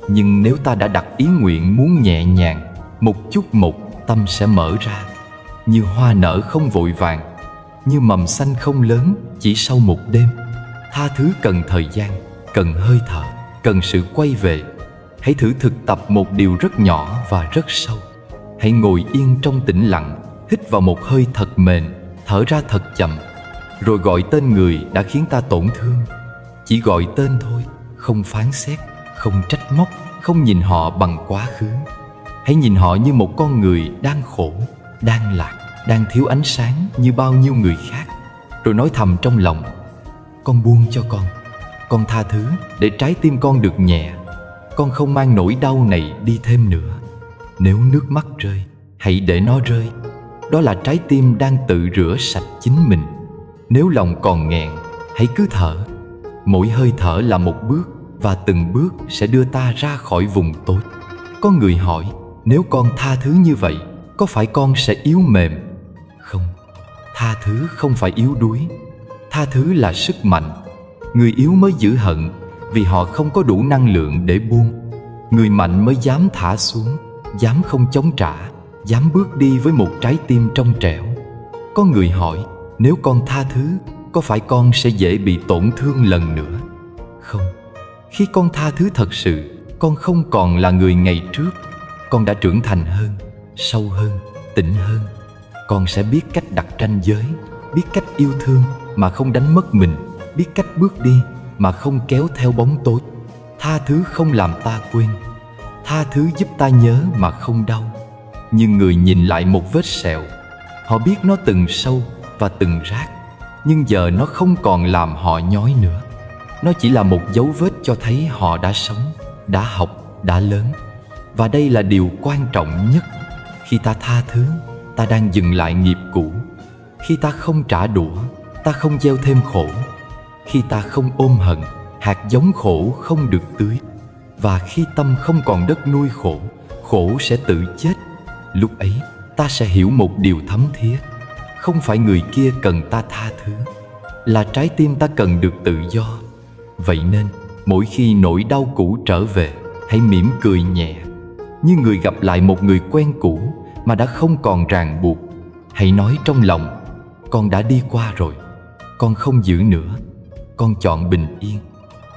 Nhưng nếu ta đã đặt ý nguyện muốn nhẹ nhàng, một chút một, tâm sẽ mở ra. Như hoa nở không vội vàng, như mầm xanh không lớn chỉ sau một đêm. Tha thứ cần thời gian, cần hơi thở, cần sự quay về. Hãy thử thực tập một điều rất nhỏ và rất sâu. Hãy ngồi yên trong tĩnh lặng, hít vào một hơi thật mềm, thở ra thật chậm, rồi gọi tên người đã khiến ta tổn thương. Chỉ gọi tên thôi, không phán xét, không trách móc, không nhìn họ bằng quá khứ. Hãy nhìn họ như một con người đang khổ, đang lạc, đang thiếu ánh sáng như bao nhiêu người khác. Rồi nói thầm trong lòng: con buông cho con tha thứ để trái tim con được nhẹ. Con không mang nỗi đau này đi thêm nữa. Nếu nước mắt rơi, hãy để nó rơi. Đó là trái tim đang tự rửa sạch chính mình. Nếu lòng còn nghẹn, hãy cứ thở. Mỗi hơi thở là một bước, và từng bước sẽ đưa ta ra khỏi vùng tối. Có người hỏi, nếu con tha thứ như vậy, có phải con sẽ yếu mềm? Không, tha thứ không phải yếu đuối. Tha thứ là sức mạnh. Người yếu mới giữ hận vì họ không có đủ năng lượng để buông. Người mạnh mới dám thả xuống, dám không chống trả, dám bước đi với một trái tim trong trẻo. Có người hỏi, nếu con tha thứ, có phải con sẽ dễ bị tổn thương lần nữa? Không, khi con tha thứ thật sự, con không còn là người ngày trước. Con đã trưởng thành hơn, sâu hơn, tĩnh hơn. Con sẽ biết cách đặt ranh giới, biết cách yêu thương mà không đánh mất mình, biết cách bước đi mà không kéo theo bóng tối. Tha thứ không làm ta quên. Tha thứ giúp ta nhớ mà không đau. Như người nhìn lại một vết sẹo, họ biết nó từng sâu và từng rát, nhưng giờ nó không còn làm họ nhói nữa. Nó chỉ là một dấu vết cho thấy họ đã sống, đã học, đã lớn. Và đây là điều quan trọng nhất. Khi ta tha thứ, ta đang dừng lại nghiệp cũ. Khi ta không trả đũa, ta không gieo thêm khổ. Khi ta không ôm hận, hạt giống khổ không được tưới. Và khi tâm không còn đất nuôi khổ, khổ sẽ tự chết. Lúc ấy ta sẽ hiểu một điều thấm thía. Không phải người kia cần ta tha thứ, là trái tim ta cần được tự do. Vậy nên mỗi khi nỗi đau cũ trở về, hãy mỉm cười nhẹ, như người gặp lại một người quen cũ mà đã không còn ràng buộc. Hãy nói trong lòng: con đã đi qua rồi, con không giữ nữa, con chọn bình yên.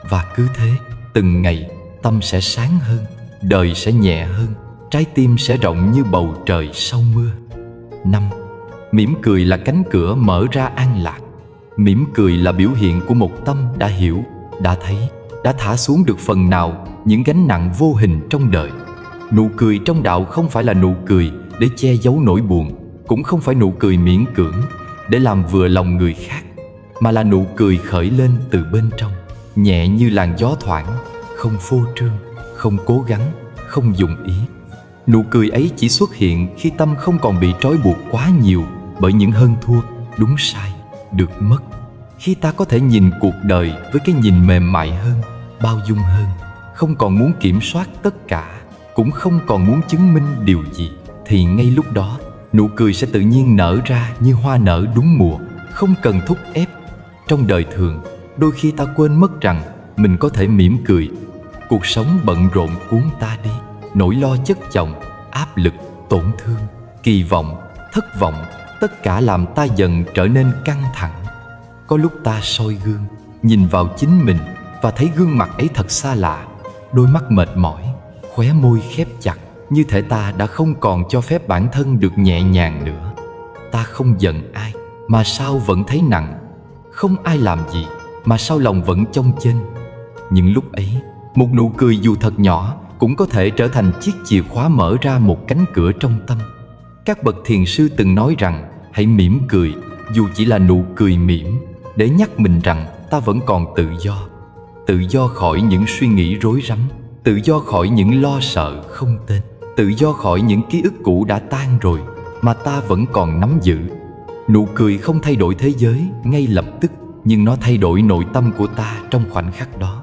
Và cứ thế, từng ngày tâm sẽ sáng hơn, đời sẽ nhẹ hơn, trái tim sẽ rộng như bầu trời sau mưa. 5. Mỉm cười là cánh cửa mở ra an lạc. Mỉm cười là biểu hiện của một tâm đã hiểu, đã thấy, đã thả xuống được phần nào những gánh nặng vô hình trong đời. Nụ cười trong đạo không phải là nụ cười để che giấu nỗi buồn, cũng không phải nụ cười miễn cưỡng để làm vừa lòng người khác, mà là nụ cười khởi lên từ bên trong, nhẹ như làn gió thoảng, không phô trương, không cố gắng, không dùng ý. Nụ cười ấy chỉ xuất hiện khi tâm không còn bị trói buộc quá nhiều bởi những hơn thua, đúng sai, được mất. Khi ta có thể nhìn cuộc đời với cái nhìn mềm mại hơn, bao dung hơn, không còn muốn kiểm soát tất cả, cũng không còn muốn chứng minh điều gì, thì ngay lúc đó nụ cười sẽ tự nhiên nở ra như hoa nở đúng mùa, không cần thúc ép. Trong đời thường, đôi khi ta quên mất rằng mình có thể mỉm cười. Cuộc sống bận rộn cuốn ta đi, nỗi lo chất chồng, áp lực, tổn thương, kỳ vọng, thất vọng, tất cả làm ta dần trở nên căng thẳng. Có lúc ta soi gương, nhìn vào chính mình và thấy gương mặt ấy thật xa lạ, đôi mắt mệt mỏi, khóe môi khép chặt, như thể ta đã không còn cho phép bản thân được nhẹ nhàng nữa. Ta không giận ai, mà sao vẫn thấy nặng. không ai làm gì, mà sao lòng vẫn chông chênh. Những lúc ấy, một nụ cười dù thật nhỏ cũng có thể trở thành chiếc chìa khóa mở ra một cánh cửa trong tâm. Các bậc thiền sư từng nói rằng hãy mỉm cười, dù chỉ là nụ cười mỉm, để nhắc mình rằng ta vẫn còn tự do. Tự do khỏi những suy nghĩ rối rắm, tự do khỏi những lo sợ không tên, tự do khỏi những ký ức cũ đã tan rồi mà ta vẫn còn nắm giữ. Nụ cười không thay đổi thế giới ngay lập tức, nhưng nó thay đổi nội tâm của ta trong khoảnh khắc đó.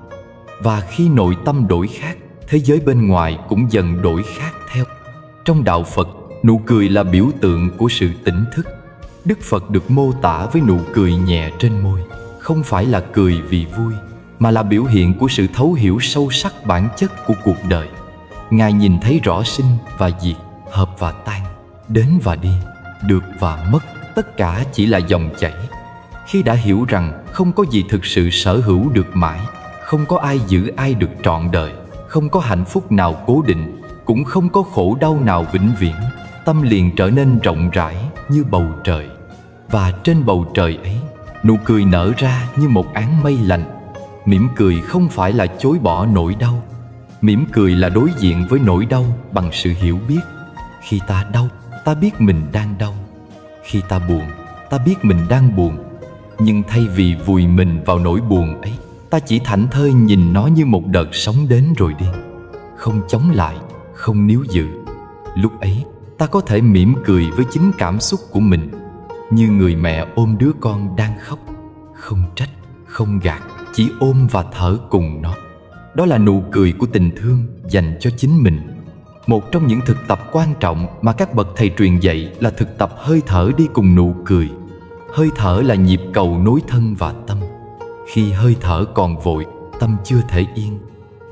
Và khi nội tâm đổi khác, thế giới bên ngoài cũng dần đổi khác theo. Trong đạo Phật, nụ cười là biểu tượng của sự tỉnh thức. Đức Phật được mô tả với nụ cười nhẹ trên môi, không phải là cười vì vui, mà là biểu hiện của sự thấu hiểu sâu sắc bản chất của cuộc đời. Ngài nhìn thấy rõ sinh và diệt, hợp và tan, đến và đi, được và mất, tất cả chỉ là dòng chảy. Khi đã hiểu rằng không có gì thực sự sở hữu được mãi, không có ai giữ ai được trọn đời, không có hạnh phúc nào cố định, cũng không có khổ đau nào vĩnh viễn, tâm liền trở nên rộng rãi như bầu trời. Và trên bầu trời ấy, nụ cười nở ra như một áng mây lành. Mỉm cười không phải là chối bỏ nỗi đau. Mỉm cười là đối diện với nỗi đau bằng sự hiểu biết. Khi ta đau, ta biết mình đang đau. Khi ta buồn, ta biết mình đang buồn. Nhưng thay vì vùi mình vào nỗi buồn ấy, ta chỉ thảnh thơi nhìn nó như một đợt sóng đến rồi đi, không chống lại, không níu giữ. Lúc ấy, ta có thể mỉm cười với chính cảm xúc của mình, như người mẹ ôm đứa con đang khóc, không trách, không gạt, chỉ ôm và thở cùng nó. Đó là nụ cười của tình thương dành cho chính mình. Một trong những thực tập quan trọng mà các bậc thầy truyền dạy là thực tập hơi thở đi cùng nụ cười. Hơi thở là nhịp cầu nối thân và tâm. Khi hơi thở còn vội, tâm chưa thể yên.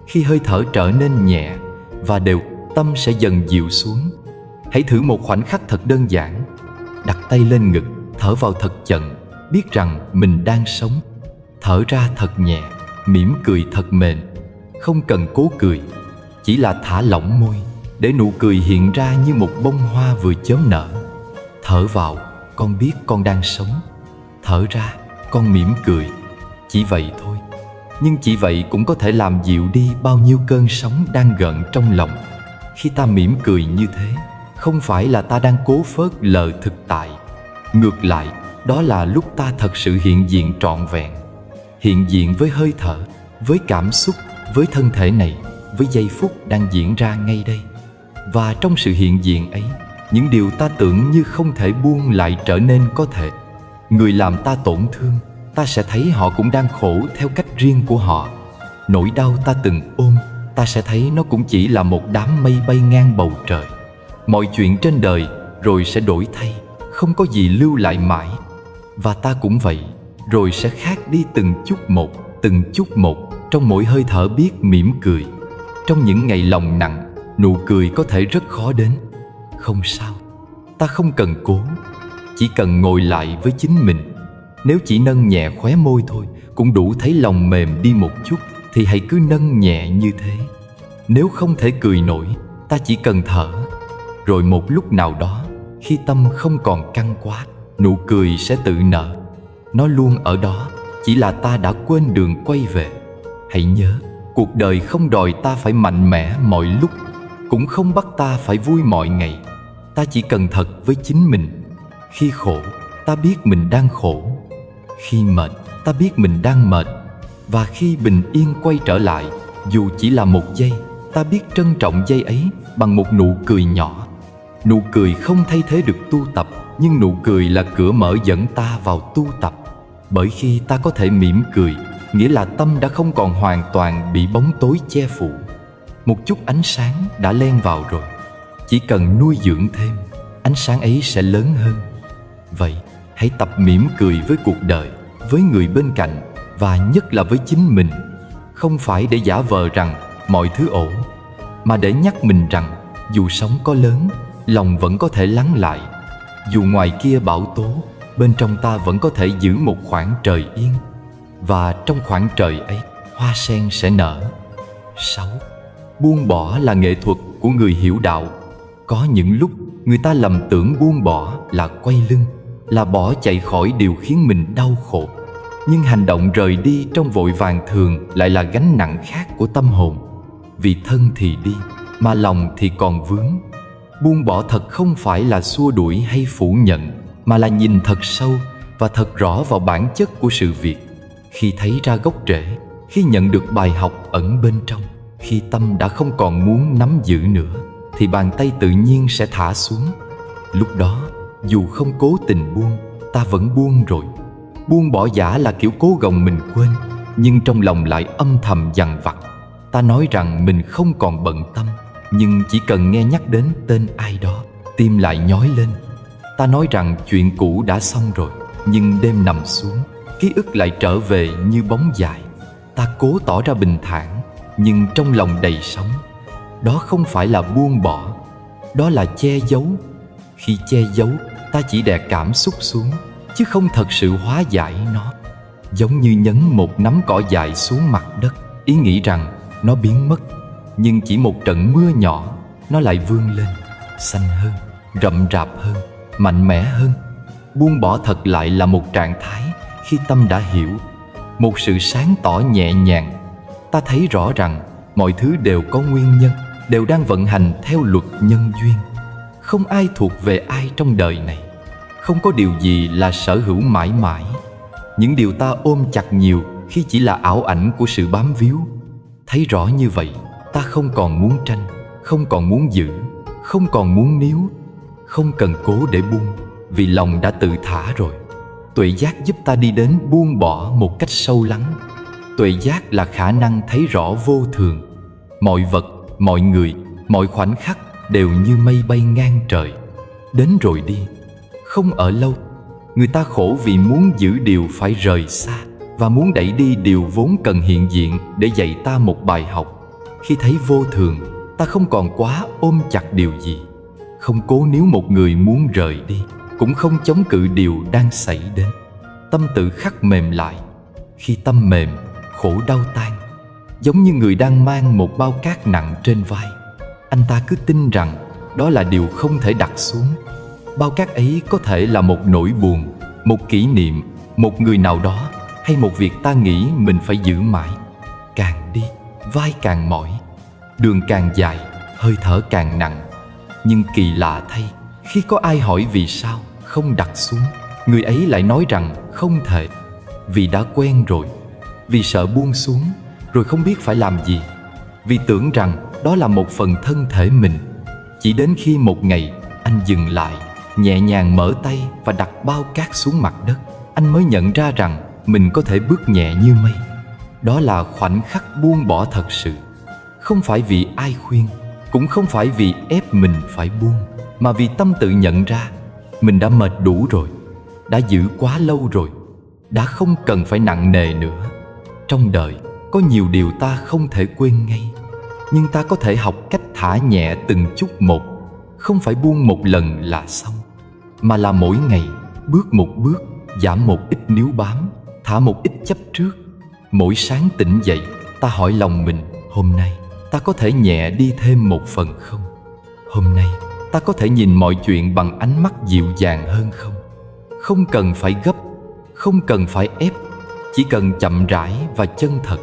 Khi hơi thở trở nên nhẹ và đều, tâm sẽ dần dịu xuống. Hãy thử một khoảnh khắc thật đơn giản. Đặt tay lên ngực, thở vào thật chậm, biết rằng mình đang sống. Thở ra thật nhẹ, mỉm cười thật mềm. Không cần cố cười, chỉ là thả lỏng môi, để nụ cười hiện ra như một bông hoa vừa chớm nở. Thở vào, con biết con đang sống. Thở ra, con mỉm cười. Chỉ vậy thôi. Nhưng chỉ vậy cũng có thể làm dịu đi bao nhiêu cơn sóng đang gợn trong lòng. Khi ta mỉm cười như thế, không phải là ta đang cố phớt lờ thực tại. Ngược lại, đó là lúc ta thật sự hiện diện trọn vẹn. Hiện diện với hơi thở, với cảm xúc, với thân thể này, với giây phút đang diễn ra ngay đây. Và trong sự hiện diện ấy, những điều ta tưởng như không thể buông lại trở nên có thể. Người làm ta tổn thương, ta sẽ thấy họ cũng đang khổ theo cách riêng của họ. Nỗi đau ta từng ôm, ta sẽ thấy nó cũng chỉ là một đám mây bay ngang bầu trời. Mọi chuyện trên đời rồi sẽ đổi thay, không có gì lưu lại mãi. Và ta cũng vậy, rồi sẽ khác đi từng chút một, trong mỗi hơi thở biết mỉm cười. Trong những ngày lòng nặng, nụ cười có thể rất khó đến. Không sao, ta không cần cố, chỉ cần ngồi lại với chính mình. Nếu chỉ nâng nhẹ khóe môi thôi cũng đủ thấy lòng mềm đi một chút, thì hãy cứ nâng nhẹ như thế. Nếu không thể cười nổi, ta chỉ cần thở. Rồi một lúc nào đó, khi tâm không còn căng quá, nụ cười sẽ tự nở. Nó luôn ở đó, chỉ là ta đã quên đường quay về. Hãy nhớ, cuộc đời không đòi ta phải mạnh mẽ mọi lúc, cũng không bắt ta phải vui mọi ngày. Ta chỉ cần thật với chính mình. Khi khổ, ta biết mình đang khổ. Khi mệt, ta biết mình đang mệt. Và khi bình yên quay trở lại, dù chỉ là một giây, ta biết trân trọng giây ấy bằng một nụ cười nhỏ. Nụ cười không thay thế được tu tập, nhưng nụ cười là cửa mở dẫn ta vào tu tập. Bởi khi ta có thể mỉm cười, nghĩa là tâm đã không còn hoàn toàn bị bóng tối che phủ. Một chút ánh sáng đã len vào rồi. Chỉ cần nuôi dưỡng thêm, ánh sáng ấy sẽ lớn hơn. Vậy, hãy tập mỉm cười với cuộc đời, với người bên cạnh, và nhất là với chính mình. Không phải để giả vờ rằng mọi thứ ổn, mà để nhắc mình rằng dù sóng có lớn, lòng vẫn có thể lắng lại. Dù ngoài kia bão tố, bên trong ta vẫn có thể giữ một khoảng trời yên. Và trong khoảng trời ấy, hoa sen sẽ nở. 6. Buông bỏ là nghệ thuật của người hiểu đạo. Có những lúc người ta lầm tưởng buông bỏ là quay lưng, là bỏ chạy khỏi điều khiến mình đau khổ. Nhưng hành động rời đi trong vội vàng thường lại là gánh nặng khác của tâm hồn. Vì thân thì đi, mà lòng thì còn vướng. Buông bỏ thật không phải là xua đuổi hay phủ nhận, mà là nhìn thật sâu và thật rõ vào bản chất của sự việc. Khi thấy ra gốc rễ, khi nhận được bài học ẩn bên trong, khi tâm đã không còn muốn nắm giữ nữa, thì bàn tay tự nhiên sẽ thả xuống. Lúc đó, dù không cố tình buông, ta vẫn buông rồi. Buông bỏ giả là kiểu cố gồng mình quên, nhưng trong lòng lại âm thầm dằn vặt. Ta nói rằng mình không còn bận tâm, nhưng chỉ cần nghe nhắc đến tên ai đó, tim lại nhói lên. Ta nói rằng chuyện cũ đã xong rồi, nhưng đêm nằm xuống, ký ức lại trở về như bóng dài. Ta cố tỏ ra bình thản, nhưng trong lòng đầy sóng. Đó không phải là buông bỏ, đó là che giấu. Khi che giấu, ta chỉ đè cảm xúc xuống, chứ không thật sự hóa giải nó. Giống như nhấn một nắm cỏ dại xuống mặt đất, ý nghĩ rằng nó biến mất. Nhưng chỉ một trận mưa nhỏ, nó lại vươn lên, xanh hơn, rậm rạp hơn, mạnh mẽ hơn. Buông bỏ thật lại là một trạng thái khi tâm đã hiểu, một sự sáng tỏ nhẹ nhàng. Ta thấy rõ rằng mọi thứ đều có nguyên nhân, đều đang vận hành theo luật nhân duyên. Không ai thuộc về ai trong đời này, không có điều gì là sở hữu mãi mãi. Những điều ta ôm chặt nhiều khi chỉ là ảo ảnh của sự bám víu. Thấy rõ như vậy, ta không còn muốn tranh, không còn muốn giữ, không còn muốn níu. Không cần cố để buông, vì lòng đã tự thả rồi. Tuệ giác giúp ta đi đến buông bỏ một cách sâu lắng. Tuệ giác là khả năng thấy rõ vô thường. Mọi vật, mọi người, mọi khoảnh khắc đều như mây bay ngang trời, đến rồi đi, không ở lâu. Người ta khổ vì muốn giữ điều phải rời xa, và muốn đẩy đi điều vốn cần hiện diện để dạy ta một bài học. Khi thấy vô thường, ta không còn quá ôm chặt điều gì, không cố níu một người muốn rời đi, cũng không chống cự điều đang xảy đến. Tâm tự khắc mềm lại. Khi tâm mềm, khổ đau tan. Giống như người đang mang một bao cát nặng trên vai, anh ta cứ tin rằng đó là điều không thể đặt xuống. Bao cát ấy có thể là một nỗi buồn, một kỷ niệm, một người nào đó, hay một việc ta nghĩ mình phải giữ mãi. Càng đi, vai càng mỏi, đường càng dài, hơi thở càng nặng. Nhưng kỳ lạ thay, khi có ai hỏi vì sao không đặt xuống, người ấy lại nói rằng không thể, vì đã quen rồi, vì sợ buông xuống rồi không biết phải làm gì, vì tưởng rằng đó là một phần thân thể mình. Chỉ đến khi một ngày anh dừng lại, nhẹ nhàng mở tay và đặt bao cát xuống mặt đất, anh mới nhận ra rằng mình có thể bước nhẹ như mây. Đó là khoảnh khắc buông bỏ thật sự. Không phải vì ai khuyên, cũng không phải vì ép mình phải buông, mà vì tâm tự nhận ra mình đã mệt đủ rồi, đã giữ quá lâu rồi, đã không cần phải nặng nề nữa. Trong đời có nhiều điều ta không thể quên ngay, nhưng ta có thể học cách thả nhẹ từng chút một. Không phải buông một lần là xong, mà là mỗi ngày bước một bước, giảm một ít níu bám, thả một ít chấp trước. Mỗi sáng tỉnh dậy, ta hỏi lòng mình, hôm nay ta có thể nhẹ đi thêm một phần không? Hôm nay ta có thể nhìn mọi chuyện bằng ánh mắt dịu dàng hơn không? Không cần phải gấp, không cần phải ép, chỉ cần chậm rãi và chân thật.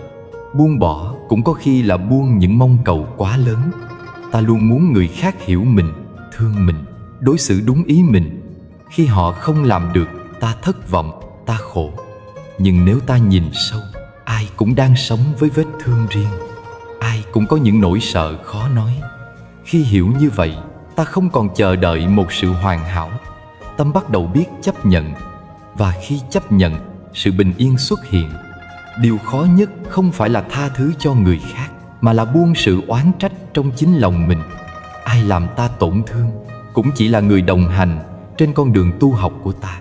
Buông bỏ cũng có khi là buông những mong cầu quá lớn. Ta luôn muốn người khác hiểu mình, thương mình, đối xử đúng ý mình. Khi họ không làm được, ta thất vọng, ta khổ. Nhưng nếu ta nhìn sâu, ai cũng đang sống với vết thương riêng, ai cũng có những nỗi sợ khó nói. Khi hiểu như vậy, ta không còn chờ đợi một sự hoàn hảo. Tâm bắt đầu biết chấp nhận, và khi chấp nhận, sự bình yên xuất hiện. Điều khó nhất không phải là tha thứ cho người khác, mà là buông sự oán trách trong chính lòng mình. Ai làm ta tổn thương cũng chỉ là người đồng hành trên con đường tu học của ta.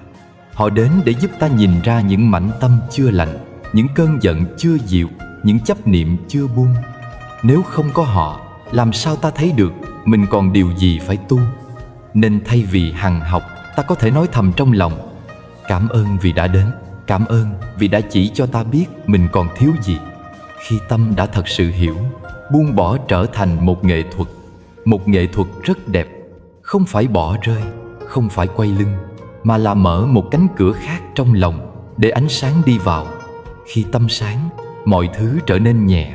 Họ đến để giúp ta nhìn ra những mảnh tâm chưa lành, những cơn giận chưa dịu, những chấp niệm chưa buông. Nếu không có họ, làm sao ta thấy được mình còn điều gì phải tu? Nên thay vì hằng học, ta có thể nói thầm trong lòng, cảm ơn vì đã đến, cảm ơn vì đã chỉ cho ta biết mình còn thiếu gì. Khi tâm đã thật sự hiểu, buông bỏ trở thành một nghệ thuật rất đẹp. Không phải bỏ rơi, không phải quay lưng, mà là mở một cánh cửa khác trong lòng, để ánh sáng đi vào. Khi tâm sáng, mọi thứ trở nên nhẹ.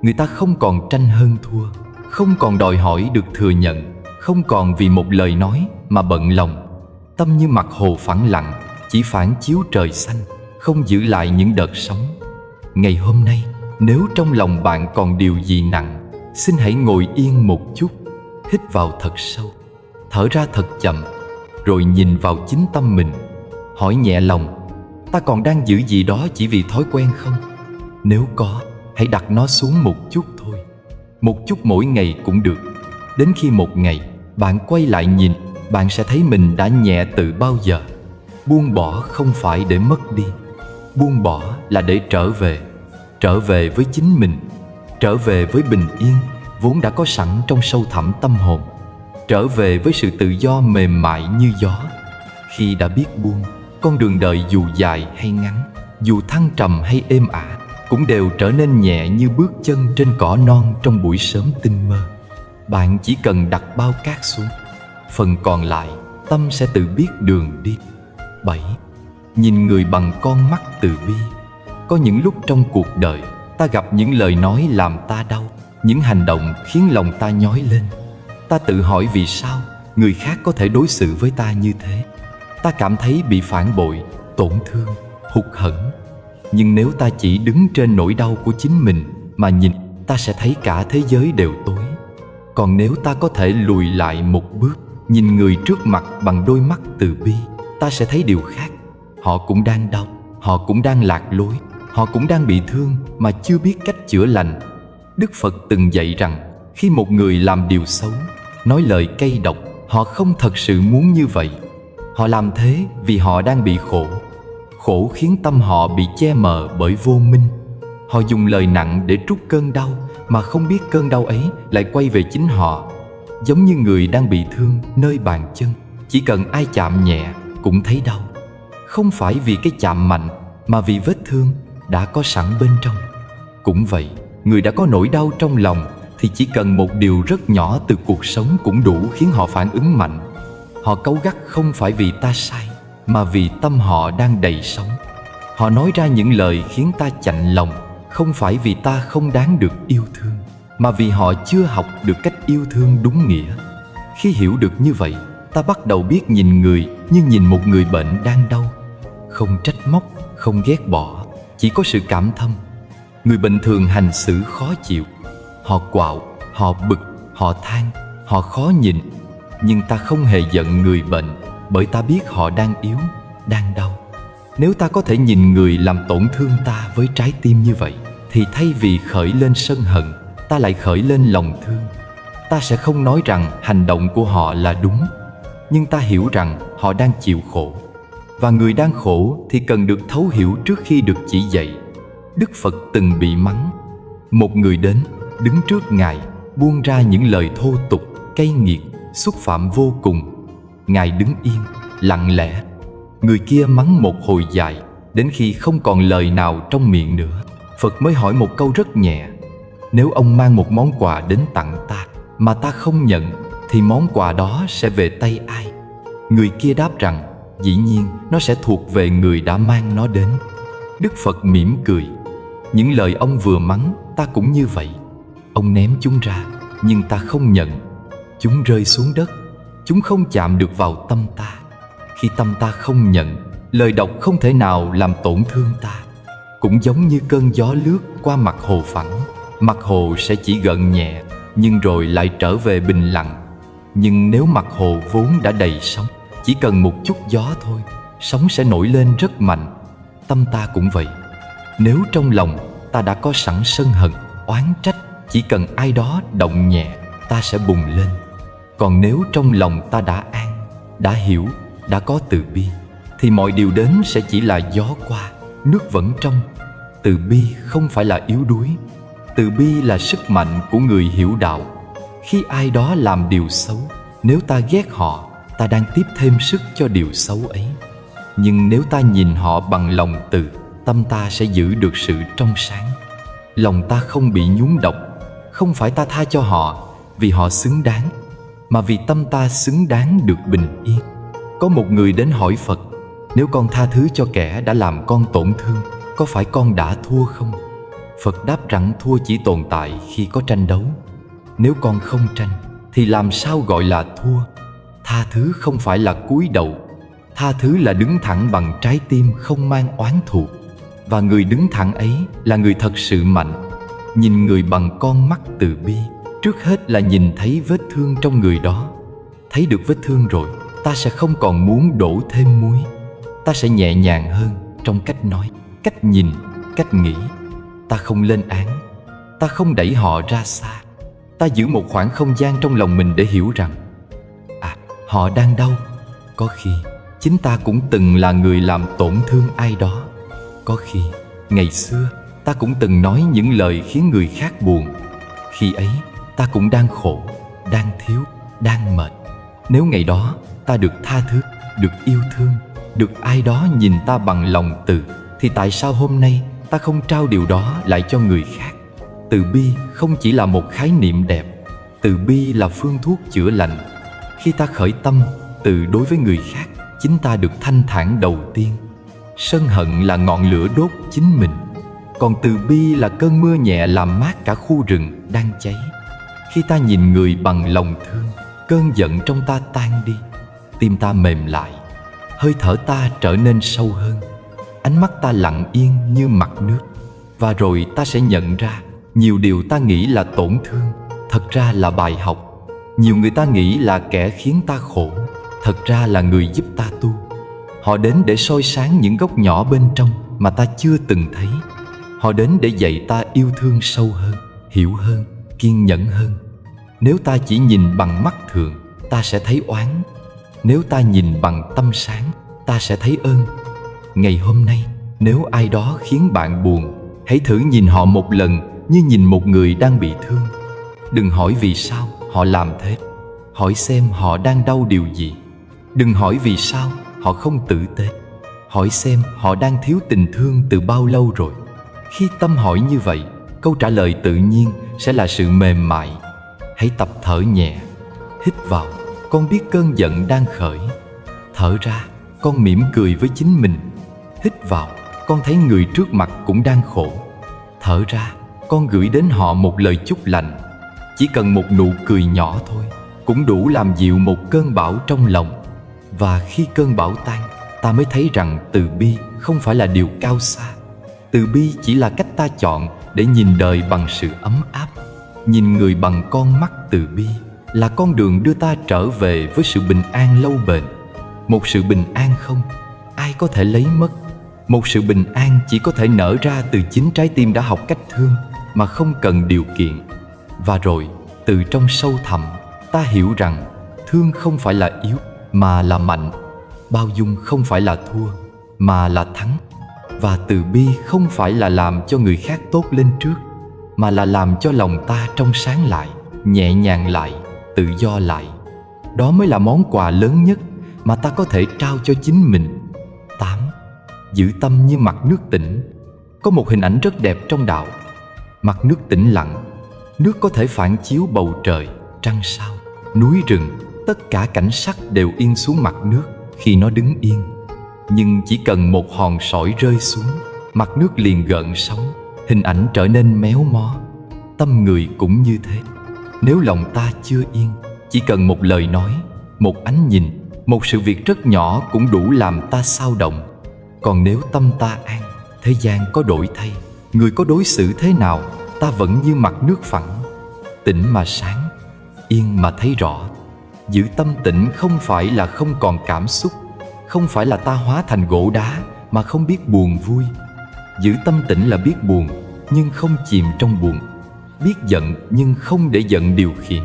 Người ta không còn tranh hơn thua, không còn đòi hỏi được thừa nhận, không còn vì một lời nói mà bận lòng. Tâm như mặt hồ phẳng lặng, chỉ phản chiếu trời xanh, không giữ lại những đợt sóng. Ngày hôm nay, nếu trong lòng bạn còn điều gì nặng, xin hãy ngồi yên một chút, hít vào thật sâu, thở ra thật chậm, rồi nhìn vào chính tâm mình. Hỏi nhẹ lòng, ta còn đang giữ gì đó chỉ vì thói quen không? Nếu có, hãy đặt nó xuống một chút thôi. Một chút mỗi ngày cũng được. Đến khi một ngày bạn quay lại nhìn, bạn sẽ thấy mình đã nhẹ từ bao giờ. Buông bỏ không phải để mất đi. Buông bỏ là để trở về với chính mình, trở về với bình yên vốn đã có sẵn trong sâu thẳm tâm hồn, trở về với sự tự do mềm mại như gió. Khi đã biết buông, con đường đời dù dài hay ngắn, dù thăng trầm hay êm ả, cũng đều trở nên nhẹ như bước chân trên cỏ non trong buổi sớm tinh mơ. Bạn chỉ cần đặt bao cát xuống, phần còn lại tâm sẽ tự biết đường đi. 7. Nhìn người bằng con mắt từ bi. Có những lúc trong cuộc đời, ta gặp những lời nói làm ta đau, những hành động khiến lòng ta nhói lên. Ta tự hỏi vì sao người khác có thể đối xử với ta như thế. Ta cảm thấy bị phản bội, tổn thương, hụt hẫng. Nhưng nếu ta chỉ đứng trên nỗi đau của chính mình mà nhìn, ta sẽ thấy cả thế giới đều tối. Còn nếu ta có thể lùi lại một bước, nhìn người trước mặt bằng đôi mắt từ bi, ta sẽ thấy điều khác. Họ cũng đang đau, họ cũng đang lạc lối, họ cũng đang bị thương mà chưa biết cách chữa lành. Đức Phật từng dạy rằng, khi một người làm điều xấu, nói lời cay độc, họ không thật sự muốn như vậy. Họ làm thế vì họ đang bị khổ. Khổ khiến tâm họ bị che mờ bởi vô minh. Họ dùng lời nặng để trút cơn đau, mà không biết cơn đau ấy lại quay về chính họ. Giống như người đang bị thương nơi bàn chân, chỉ cần ai chạm nhẹ cũng thấy đau. Không phải vì cái chạm mạnh, mà vì vết thương đã có sẵn bên trong. Cũng vậy, người đã có nỗi đau trong lòng thì chỉ cần một điều rất nhỏ từ cuộc sống cũng đủ khiến họ phản ứng mạnh. Họ cáu gắt không phải vì ta sai, mà vì tâm họ đang đầy sóng. Họ nói ra những lời khiến ta chạnh lòng, không phải vì ta không đáng được yêu thương, mà vì họ chưa học được cách yêu thương đúng nghĩa. Khi hiểu được như vậy, ta bắt đầu biết nhìn người như nhìn một người bệnh đang đau. Không trách móc, không ghét bỏ, chỉ có sự cảm thông. Người bệnh thường hành xử khó chịu. Họ quạo, họ bực, họ than, họ khó nhìn. Nhưng ta không hề giận người bệnh, bởi ta biết họ đang yếu, đang đau. Nếu ta có thể nhìn người làm tổn thương ta với trái tim như vậy, thì thay vì khởi lên sân hận, ta lại khởi lên lòng thương. Ta sẽ không nói rằng hành động của họ là đúng, nhưng ta hiểu rằng họ đang chịu khổ. Và người đang khổ thì cần được thấu hiểu trước khi được chỉ dạy. Đức Phật từng bị mắng. Một người đến, đứng trước Ngài, buông ra những lời thô tục, cay nghiệt, xúc phạm vô cùng. Ngài đứng yên, lặng lẽ. Người kia mắng một hồi dài, đến khi không còn lời nào trong miệng nữa, Phật mới hỏi một câu rất nhẹ: nếu ông mang một món quà đến tặng ta, mà ta không nhận, thì món quà đó sẽ về tay ai? Người kia đáp rằng, dĩ nhiên nó sẽ thuộc về người đã mang nó đến. Đức Phật mỉm cười. Những lời ông vừa mắng, ta cũng như vậy. Ông ném chúng ra, nhưng ta không nhận. Chúng rơi xuống đất, chúng không chạm được vào tâm ta. Khi tâm ta không nhận, lời độc không thể nào làm tổn thương ta. Cũng giống như cơn gió lướt qua mặt hồ phẳng, mặt hồ sẽ chỉ gợn nhẹ, nhưng rồi lại trở về bình lặng. Nhưng nếu mặt hồ vốn đã đầy sóng, chỉ cần một chút gió thôi, sóng sẽ nổi lên rất mạnh. Tâm ta cũng vậy. Nếu trong lòng ta đã có sẵn sân hận, oán trách, chỉ cần ai đó động nhẹ, ta sẽ bùng lên. Còn nếu trong lòng ta đã an, đã hiểu, đã có từ bi, thì mọi điều đến sẽ chỉ là gió qua, nước vẫn trong. Từ bi không phải là yếu đuối. Từ bi là sức mạnh của người hiểu đạo. Khi ai đó làm điều xấu, nếu ta ghét họ, ta đang tiếp thêm sức cho điều xấu ấy. Nhưng nếu ta nhìn họ bằng lòng từ, tâm ta sẽ giữ được sự trong sáng. Lòng ta không bị nhúng độc. Không phải ta tha cho họ vì họ xứng đáng, mà vì tâm ta xứng đáng được bình yên. Có một người đến hỏi Phật: Nếu con tha thứ cho kẻ đã làm con tổn thương, có phải con đã thua không? Phật đáp rằng thua chỉ tồn tại khi có tranh đấu. Nếu con không tranh thì làm sao gọi là thua? Tha thứ không phải là cúi đầu. Tha thứ là đứng thẳng bằng trái tim không mang oán thù. Và người đứng thẳng ấy là người thật sự mạnh. Nhìn người bằng con mắt từ bi, trước hết là nhìn thấy vết thương trong người đó. Thấy được vết thương rồi, ta sẽ không còn muốn đổ thêm muối. Ta sẽ nhẹ nhàng hơn trong cách nói, cách nhìn, cách nghĩ. Ta không lên án, ta không đẩy họ ra xa. Ta giữ một khoảng không gian trong lòng mình để hiểu rằng họ đang đau. Có khi chính ta cũng từng là người làm tổn thương ai đó. Có khi ngày xưa ta cũng từng nói những lời khiến người khác buồn. Khi ấy ta cũng đang khổ, đang thiếu, đang mệt. Nếu ngày đó ta được tha thứ, được yêu thương, được ai đó nhìn ta bằng lòng từ, thì tại sao hôm nay ta không trao điều đó lại cho người khác? Từ bi không chỉ là một khái niệm đẹp. Từ bi là phương thuốc chữa lành. Khi ta khởi tâm từ đối với người khác, chính ta được thanh thản đầu tiên. Sân hận là ngọn lửa đốt chính mình, còn từ bi là cơn mưa nhẹ làm mát cả khu rừng đang cháy. Khi ta nhìn người bằng lòng thương, cơn giận trong ta tan đi, tim ta mềm lại, hơi thở ta trở nên sâu hơn, ánh mắt ta lặng yên như mặt nước. Và rồi ta sẽ nhận ra nhiều điều ta nghĩ là tổn thương, thật ra là bài học. Nhiều người ta nghĩ là kẻ khiến ta khổ, thật ra là người giúp ta tu. Họ đến để soi sáng những góc nhỏ bên trong mà ta chưa từng thấy. Họ đến để dạy ta yêu thương sâu hơn, hiểu hơn, kiên nhẫn hơn. Nếu ta chỉ nhìn bằng mắt thường, ta sẽ thấy oán. Nếu ta nhìn bằng tâm sáng, ta sẽ thấy ơn. Ngày hôm nay, nếu ai đó khiến bạn buồn, hãy thử nhìn họ một lần như nhìn một người đang bị thương. Đừng hỏi vì sao họ làm thế. Hỏi xem họ đang đau điều gì. Đừng hỏi vì sao họ không tử tế. Hỏi xem họ đang thiếu tình thương từ bao lâu rồi. Khi tâm hỏi như vậy, câu trả lời tự nhiên sẽ là sự mềm mại. Hãy tập thở nhẹ. Hít vào, con biết cơn giận đang khởi. Thở ra, con mỉm cười với chính mình. Hít vào, con thấy người trước mặt cũng đang khổ. Thở ra, con gửi đến họ một lời chúc lành. Chỉ cần một nụ cười nhỏ thôi cũng đủ làm dịu một cơn bão trong lòng. Và khi cơn bão tan, ta mới thấy rằng từ bi không phải là điều cao xa. Từ bi chỉ là cách ta chọn để nhìn đời bằng sự ấm áp. Nhìn người bằng con mắt từ bi là con đường đưa ta trở về với sự bình an lâu bền. Một sự bình an không ai có thể lấy mất. Một sự bình an chỉ có thể nở ra từ chính trái tim đã học cách thương mà không cần điều kiện. Và rồi, từ trong sâu thẳm, ta hiểu rằng thương không phải là yếu mà là mạnh. Bao dung không phải là thua mà là thắng. Và từ bi không phải là làm cho người khác tốt lên trước, mà là làm cho lòng ta trong sáng lại, nhẹ nhàng lại, tự do lại. Đó mới là món quà lớn nhất mà ta có thể trao cho chính mình. 8. Giữ tâm như mặt nước tĩnh. Có một hình ảnh rất đẹp trong đạo. Mặt nước tĩnh lặng, nước có thể phản chiếu bầu trời, trăng sao, núi rừng. Tất cả cảnh sắc đều yên xuống mặt nước khi nó đứng yên. Nhưng chỉ cần một hòn sỏi rơi xuống, mặt nước liền gợn sóng, hình ảnh trở nên méo mó. Tâm người cũng như thế. Nếu lòng ta chưa yên, chỉ cần một lời nói, một ánh nhìn, một sự việc rất nhỏ cũng đủ làm ta xao động. Còn nếu tâm ta an, thế gian có đổi thay, người có đối xử thế nào, ta vẫn như mặt nước phẳng. Tĩnh mà sáng, yên mà thấy rõ. Giữ tâm tĩnh không phải là không còn cảm xúc, không phải là ta hóa thành gỗ đá mà không biết buồn vui. Giữ tâm tĩnh là biết buồn nhưng không chìm trong buồn, biết giận nhưng không để giận điều khiển,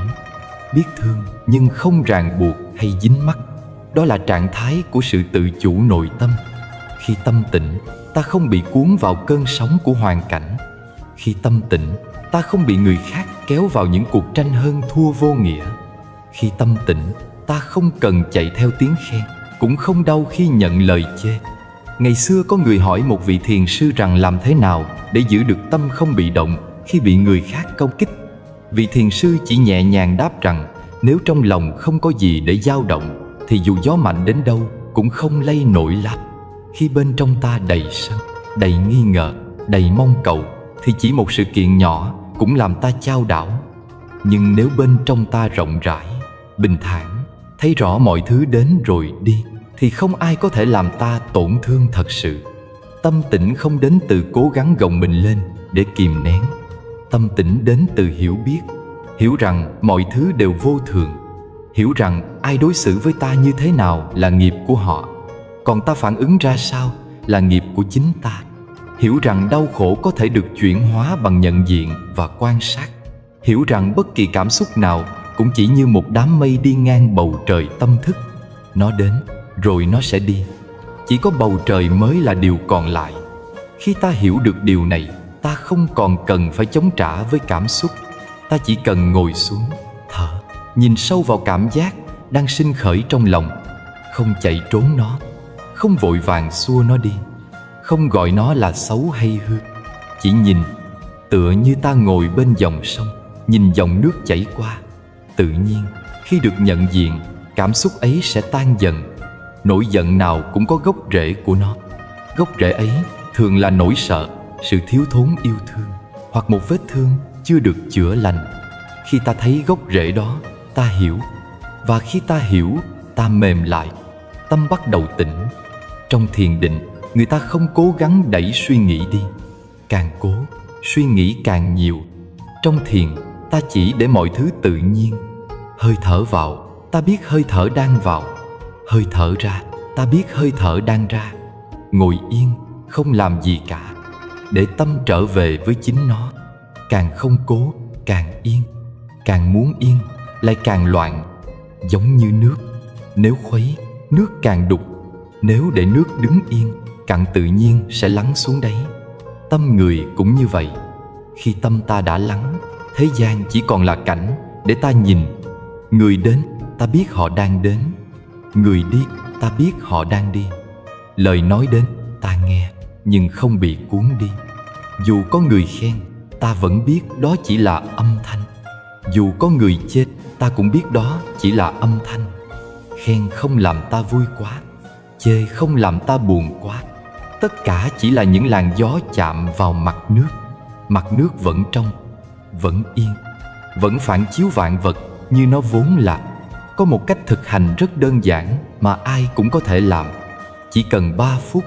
biết thương nhưng không ràng buộc hay dính mắc. Đó là trạng thái của sự tự chủ nội tâm. Khi tâm tĩnh, ta không bị cuốn vào cơn sóng của hoàn cảnh. Khi tâm tĩnh, ta không bị người khác kéo vào những cuộc tranh hơn thua vô nghĩa. Khi tâm tĩnh, ta không cần chạy theo tiếng khen, cũng không đau khi nhận lời chê. Ngày xưa có người hỏi một vị thiền sư rằng làm thế nào để giữ được tâm không bị động khi bị người khác công kích. Vị thiền sư chỉ nhẹ nhàng đáp rằng nếu trong lòng không có gì để dao động thì dù gió mạnh đến đâu cũng không lay nổi lá. Khi bên trong ta đầy sân, đầy nghi ngờ, đầy mong cầu, thì chỉ một sự kiện nhỏ cũng làm ta chao đảo. Nhưng nếu bên trong ta rộng rãi, bình thản, thấy rõ mọi thứ đến rồi đi, thì không ai có thể làm ta tổn thương thật sự. Tâm tĩnh không đến từ cố gắng gồng mình lên để kìm nén. Tâm tĩnh đến từ hiểu biết, hiểu rằng mọi thứ đều vô thường, hiểu rằng ai đối xử với ta như thế nào là nghiệp của họ, còn ta phản ứng ra sao là nghiệp của chính ta. Hiểu rằng đau khổ có thể được chuyển hóa bằng nhận diện và quan sát. Hiểu rằng bất kỳ cảm xúc nào cũng chỉ như một đám mây đi ngang bầu trời tâm thức. Nó đến rồi nó sẽ đi. Chỉ có bầu trời mới là điều còn lại. Khi ta hiểu được điều này, ta không còn cần phải chống trả với cảm xúc. Ta chỉ cần ngồi xuống, thở, nhìn sâu vào cảm giác đang sinh khởi trong lòng. Không chạy trốn nó, không vội vàng xua nó đi, không gọi nó là xấu hay hư. Chỉ nhìn, tựa như ta ngồi bên dòng sông, nhìn dòng nước chảy qua. Tự nhiên, khi được nhận diện, cảm xúc ấy sẽ tan dần. Nỗi giận nào cũng có gốc rễ của nó. Gốc rễ ấy thường là nỗi sợ, sự thiếu thốn yêu thương, hoặc một vết thương chưa được chữa lành. Khi ta thấy gốc rễ đó, ta hiểu. Và khi ta hiểu, ta mềm lại. Tâm bắt đầu tỉnh. Trong thiền định, người ta không cố gắng đẩy suy nghĩ đi. Càng cố, suy nghĩ càng nhiều. Trong thiền, ta chỉ để mọi thứ tự nhiên. Hơi thở vào, ta biết hơi thở đang vào. Hơi thở ra, ta biết hơi thở đang ra. Ngồi yên, không làm gì cả, để tâm trở về với chính nó. Càng không cố, càng yên. Càng muốn yên, lại càng loạn. Giống như nước, nếu khuấy, nước càng đục. Nếu để nước đứng yên, cặn tự nhiên sẽ lắng xuống đấy. Tâm người cũng như vậy. Khi tâm ta đã lắng, thế gian chỉ còn là cảnh để ta nhìn. Người đến, ta biết họ đang đến. Người đi, ta biết họ đang đi. Lời nói đến, ta nghe, nhưng không bị cuốn đi. Dù có người khen, ta vẫn biết đó chỉ là âm thanh. Dù có người chê, ta cũng biết đó chỉ là âm thanh. Khen không làm ta vui quá, chê không làm ta buồn quá. Tất cả chỉ là những làn gió chạm vào mặt nước. Mặt nước vẫn trong, vẫn yên, vẫn phản chiếu vạn vật như nó vốn là. Có một cách thực hành rất đơn giản mà ai cũng có thể làm. Chỉ cần 3 phút,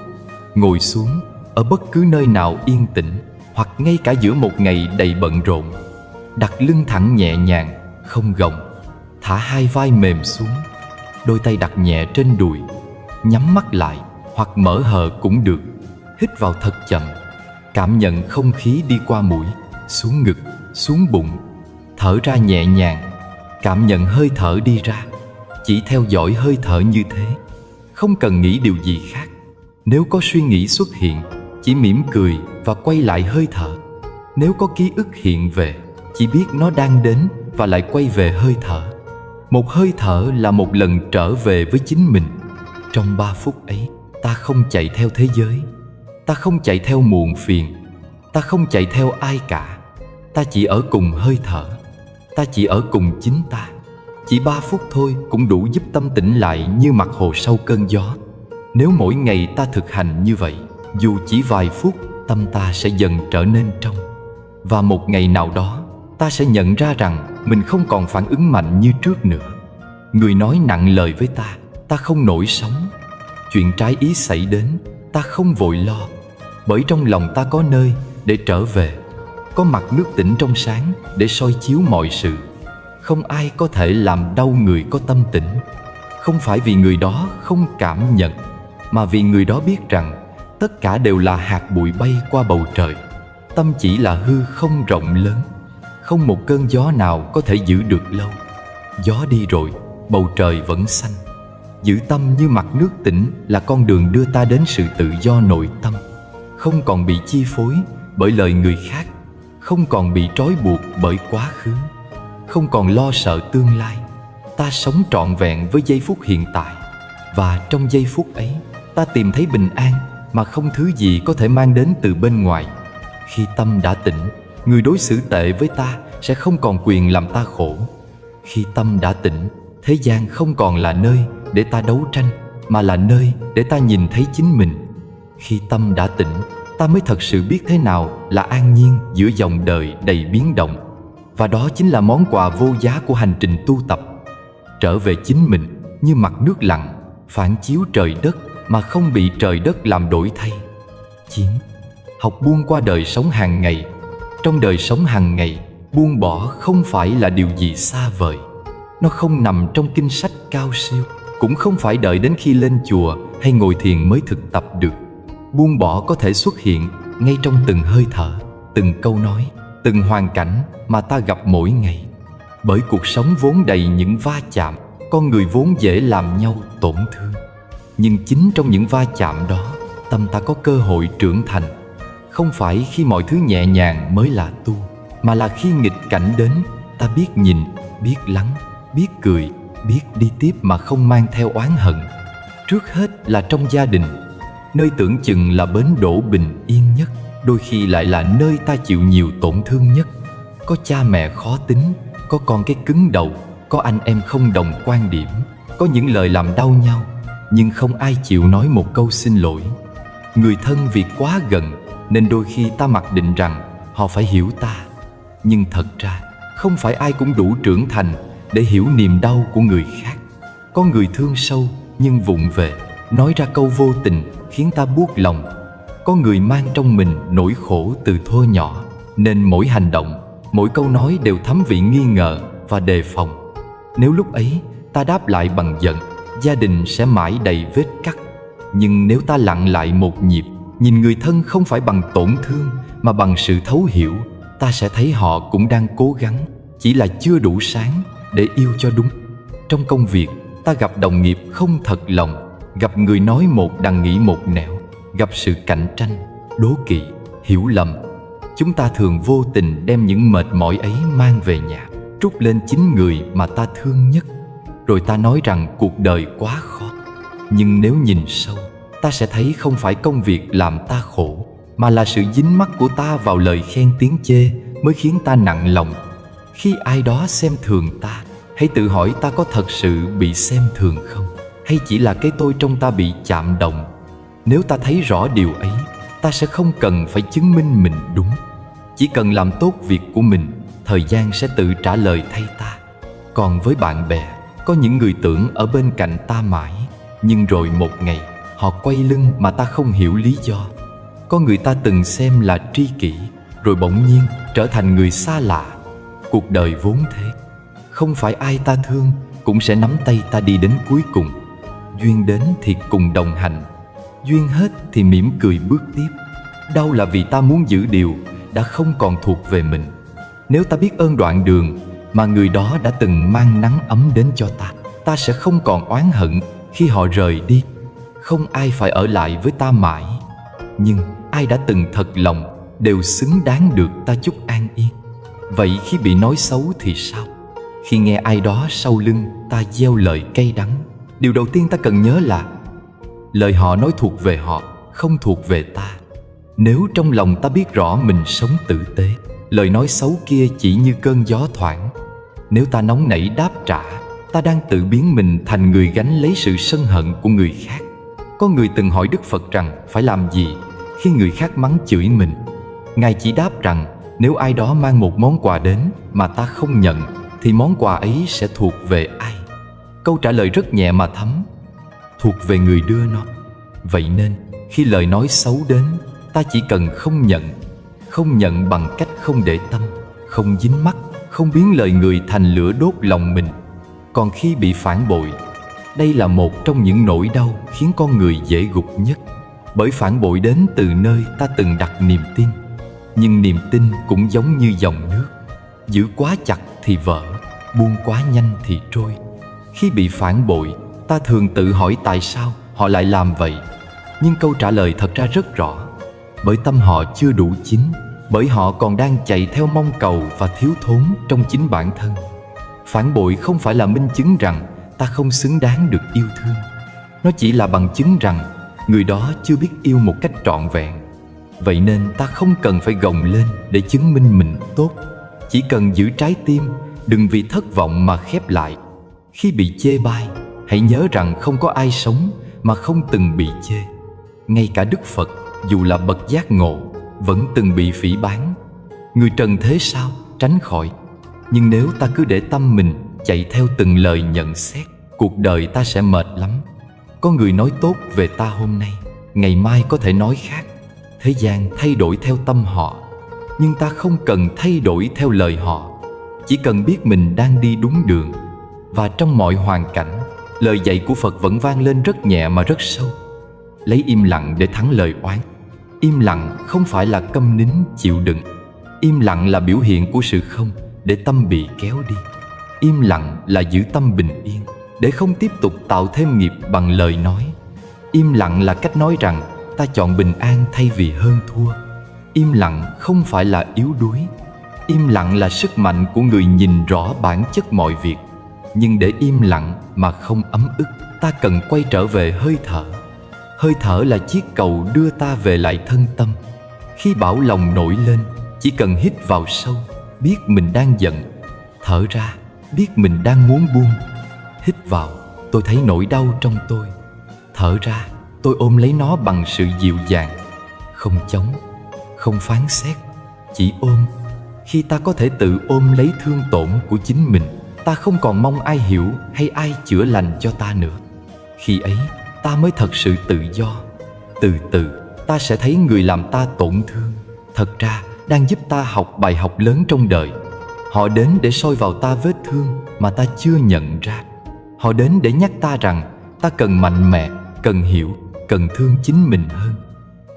ngồi xuống ở bất cứ nơi nào yên tĩnh, hoặc ngay cả giữa một ngày đầy bận rộn. Đặt lưng thẳng nhẹ nhàng, không gồng. Thả hai vai mềm xuống. Đôi tay đặt nhẹ trên đùi. Nhắm mắt lại hoặc mở hờ cũng được. Hít vào thật chậm. Cảm nhận không khí đi qua mũi, xuống ngực, xuống bụng. Thở ra nhẹ nhàng. Cảm nhận hơi thở đi ra. Chỉ theo dõi hơi thở như thế, không cần nghĩ điều gì khác. Nếu có suy nghĩ xuất hiện, chỉ mỉm cười và quay lại hơi thở. Nếu có ký ức hiện về, chỉ biết nó đang đến và lại quay về hơi thở. Một hơi thở là một lần trở về với chính mình. Trong 3 phút ấy, ta không chạy theo thế giới. Ta không chạy theo muộn phiền. Ta không chạy theo ai cả. Ta chỉ ở cùng hơi thở. Ta chỉ ở cùng chính ta. Chỉ 3 phút thôi cũng đủ giúp tâm tĩnh lại như mặt hồ sau cơn gió. Nếu mỗi ngày ta thực hành như vậy, dù chỉ vài phút, tâm ta sẽ dần trở nên trong. Và một ngày nào đó, ta sẽ nhận ra rằng mình không còn phản ứng mạnh như trước nữa. Người nói nặng lời với ta không nổi sóng. Chuyện trái ý xảy đến, ta không vội lo. Bởi trong lòng ta có nơi để trở về. Có mặt nước tĩnh trong sáng để soi chiếu mọi sự. Không ai có thể làm đau người có tâm tĩnh. Không phải vì người đó không cảm nhận, mà vì người đó biết rằng tất cả đều là hạt bụi bay qua bầu trời. Tâm chỉ là hư không rộng lớn. Không một cơn gió nào có thể giữ được lâu. Gió đi rồi, bầu trời vẫn xanh. Giữ tâm như mặt nước tĩnh là con đường đưa ta đến sự tự do nội tâm. Không còn bị chi phối bởi lời người khác. Không còn bị trói buộc bởi quá khứ. Không còn lo sợ tương lai. Ta sống trọn vẹn với giây phút hiện tại. Và trong giây phút ấy, ta tìm thấy bình an mà không thứ gì có thể mang đến từ bên ngoài. Khi tâm đã tỉnh, người đối xử tệ với ta sẽ không còn quyền làm ta khổ. Khi tâm đã tỉnh, thế gian không còn là nơi để ta đấu tranh, mà là nơi để ta nhìn thấy chính mình. Khi tâm đã tỉnh, ta mới thật sự biết thế nào là an nhiên giữa dòng đời đầy biến động. Và đó chính là món quà vô giá của hành trình tu tập. Trở về chính mình như mặt nước lặng, phản chiếu trời đất mà không bị trời đất làm đổi thay. 9. Học buông qua đời sống hàng ngày. Trong đời sống hàng ngày, buông bỏ không phải là điều gì xa vời. Nó không nằm trong kinh sách cao siêu, cũng không phải đợi đến khi lên chùa hay ngồi thiền mới thực tập được. Buông bỏ có thể xuất hiện ngay trong từng hơi thở, từng câu nói, từng hoàn cảnh mà ta gặp mỗi ngày. Bởi cuộc sống vốn đầy những va chạm, con người vốn dễ làm nhau tổn thương. Nhưng chính trong những va chạm đó, tâm ta có cơ hội trưởng thành. Không phải khi mọi thứ nhẹ nhàng mới là tu, mà là khi nghịch cảnh đến, ta biết nhìn, biết lắng, biết cười, biết đi tiếp mà không mang theo oán hận. Trước hết là trong gia đình, nơi tưởng chừng là bến đỗ bình yên nhất, đôi khi lại là nơi ta chịu nhiều tổn thương nhất. Có cha mẹ khó tính, có con cái cứng đầu, có anh em không đồng quan điểm, có những lời làm đau nhau, nhưng không ai chịu nói một câu xin lỗi. Người thân vì quá gần nên đôi khi ta mặc định rằng họ phải hiểu ta. Nhưng thật ra không phải ai cũng đủ trưởng thành để hiểu niềm đau của người khác. Có người thương sâu nhưng vụng về, nói ra câu vô tình khiến ta buốt lòng. Có người mang trong mình nỗi khổ từ thuở nhỏ, nên mỗi hành động, mỗi câu nói đều thấm vị nghi ngờ và đề phòng. Nếu lúc ấy ta đáp lại bằng giận, gia đình sẽ mãi đầy vết cắt. Nhưng nếu ta lặng lại một nhịp, nhìn người thân không phải bằng tổn thương mà bằng sự thấu hiểu, ta sẽ thấy họ cũng đang cố gắng, chỉ là chưa đủ sáng để yêu cho đúng. Trong công việc, ta gặp đồng nghiệp không thật lòng, gặp người nói một đằng nghĩ một nẻo, gặp sự cạnh tranh, đố kỵ, hiểu lầm. Chúng ta thường vô tình đem những mệt mỏi ấy mang về nhà, trút lên chính người mà ta thương nhất. Rồi ta nói rằng cuộc đời quá khó. Nhưng nếu nhìn sâu, ta sẽ thấy không phải công việc làm ta khổ, mà là sự dính mắc của ta vào lời khen tiếng chê mới khiến ta nặng lòng. Khi ai đó xem thường ta, hãy tự hỏi ta có thật sự bị xem thường không, hay chỉ là cái tôi trong ta bị chạm động. Nếu ta thấy rõ điều ấy, ta sẽ không cần phải chứng minh mình đúng. Chỉ cần làm tốt việc của mình, thời gian sẽ tự trả lời thay ta. Còn với bạn bè, có những người tưởng ở bên cạnh ta mãi, nhưng rồi một ngày họ quay lưng mà ta không hiểu lý do. Có người ta từng xem là tri kỷ, rồi bỗng nhiên trở thành người xa lạ. Cuộc đời vốn thế, không phải ai ta thương cũng sẽ nắm tay ta đi đến cuối cùng. Duyên đến thì cùng đồng hành, duyên hết thì mỉm cười bước tiếp. Đau là vì ta muốn giữ điều đã không còn thuộc về mình. Nếu ta biết ơn đoạn đường mà người đó đã từng mang nắng ấm đến cho ta, ta sẽ không còn oán hận khi họ rời đi. Không ai phải ở lại với ta mãi, nhưng ai đã từng thật lòng đều xứng đáng được ta chúc an yên. Vậy khi bị nói xấu thì sao? Khi nghe ai đó sau lưng ta gieo lời cay đắng, điều đầu tiên ta cần nhớ là lời họ nói thuộc về họ, không thuộc về ta. Nếu trong lòng ta biết rõ mình sống tử tế, lời nói xấu kia chỉ như cơn gió thoảng. Nếu ta nóng nảy đáp trả, ta đang tự biến mình thành người gánh lấy sự sân hận của người khác. Có người từng hỏi Đức Phật rằng phải làm gì khi người khác mắng chửi mình. Ngài chỉ đáp rằng nếu ai đó mang một món quà đến mà ta không nhận, thì món quà ấy sẽ thuộc về ai? Câu trả lời rất nhẹ mà thấm: thuộc về người đưa nó. Vậy nên khi lời nói xấu đến, ta chỉ cần không nhận bằng cách không để tâm, không dính mắc, không biến lời người thành lửa đốt lòng mình. Còn khi bị phản bội, đây là một trong những nỗi đau khiến con người dễ gục nhất. Bởi phản bội đến từ nơi ta từng đặt niềm tin. Nhưng niềm tin cũng giống như dòng nước, giữ quá chặt thì vỡ, buông quá nhanh thì trôi. Khi bị phản bội, ta thường tự hỏi tại sao họ lại làm vậy. Nhưng câu trả lời thật ra rất rõ: bởi tâm họ chưa đủ chín, bởi họ còn đang chạy theo mong cầu và thiếu thốn trong chính bản thân. Phản bội không phải là minh chứng rằng ta không xứng đáng được yêu thương. Nó chỉ là bằng chứng rằng người đó chưa biết yêu một cách trọn vẹn. Vậy nên ta không cần phải gồng lên để chứng minh mình tốt. Chỉ cần giữ trái tim, đừng vì thất vọng mà khép lại. Khi bị chê bai, hãy nhớ rằng không có ai sống mà không từng bị chê. Ngay cả Đức Phật, dù là bậc giác ngộ, vẫn từng bị phỉ báng. Người trần thế sao tránh khỏi. Nhưng nếu ta cứ để tâm mình chạy theo từng lời nhận xét, cuộc đời ta sẽ mệt lắm. Có người nói tốt về ta hôm nay, ngày mai có thể nói khác. Thế gian thay đổi theo tâm họ, nhưng ta không cần thay đổi theo lời họ. Chỉ cần biết mình đang đi đúng đường. Và trong mọi hoàn cảnh, lời dạy của Phật vẫn vang lên rất nhẹ mà rất sâu. Lấy im lặng để thắng lời oán. Im lặng không phải là câm nín chịu đựng. Im lặng là biểu hiện của sự không, để tâm bị kéo đi. Im lặng là giữ tâm bình yên, để không tiếp tục tạo thêm nghiệp bằng lời nói. Im lặng là cách nói rằng ta chọn bình an thay vì hơn thua. Im lặng không phải là yếu đuối. Im lặng là sức mạnh của người nhìn rõ bản chất mọi việc. Nhưng để im lặng mà không ấm ức, ta cần quay trở về hơi thở. Hơi thở là chiếc cầu đưa ta về lại thân tâm. Khi bão lòng nổi lên, chỉ cần hít vào sâu, biết mình đang giận. Thở ra, biết mình đang muốn buông. Hít vào, tôi thấy nỗi đau trong tôi. Thở ra, tôi ôm lấy nó bằng sự dịu dàng. Không chống, không phán xét, chỉ ôm. Khi ta có thể tự ôm lấy thương tổn của chính mình, ta không còn mong ai hiểu hay ai chữa lành cho ta nữa. Khi ấy, ta mới thật sự tự do. Từ từ, ta sẽ thấy người làm ta tổn thương thật ra đang giúp ta học bài học lớn trong đời. Họ đến để soi vào ta vết thương mà ta chưa nhận ra. Họ đến để nhắc ta rằng ta cần mạnh mẽ, cần hiểu, cần thương chính mình hơn.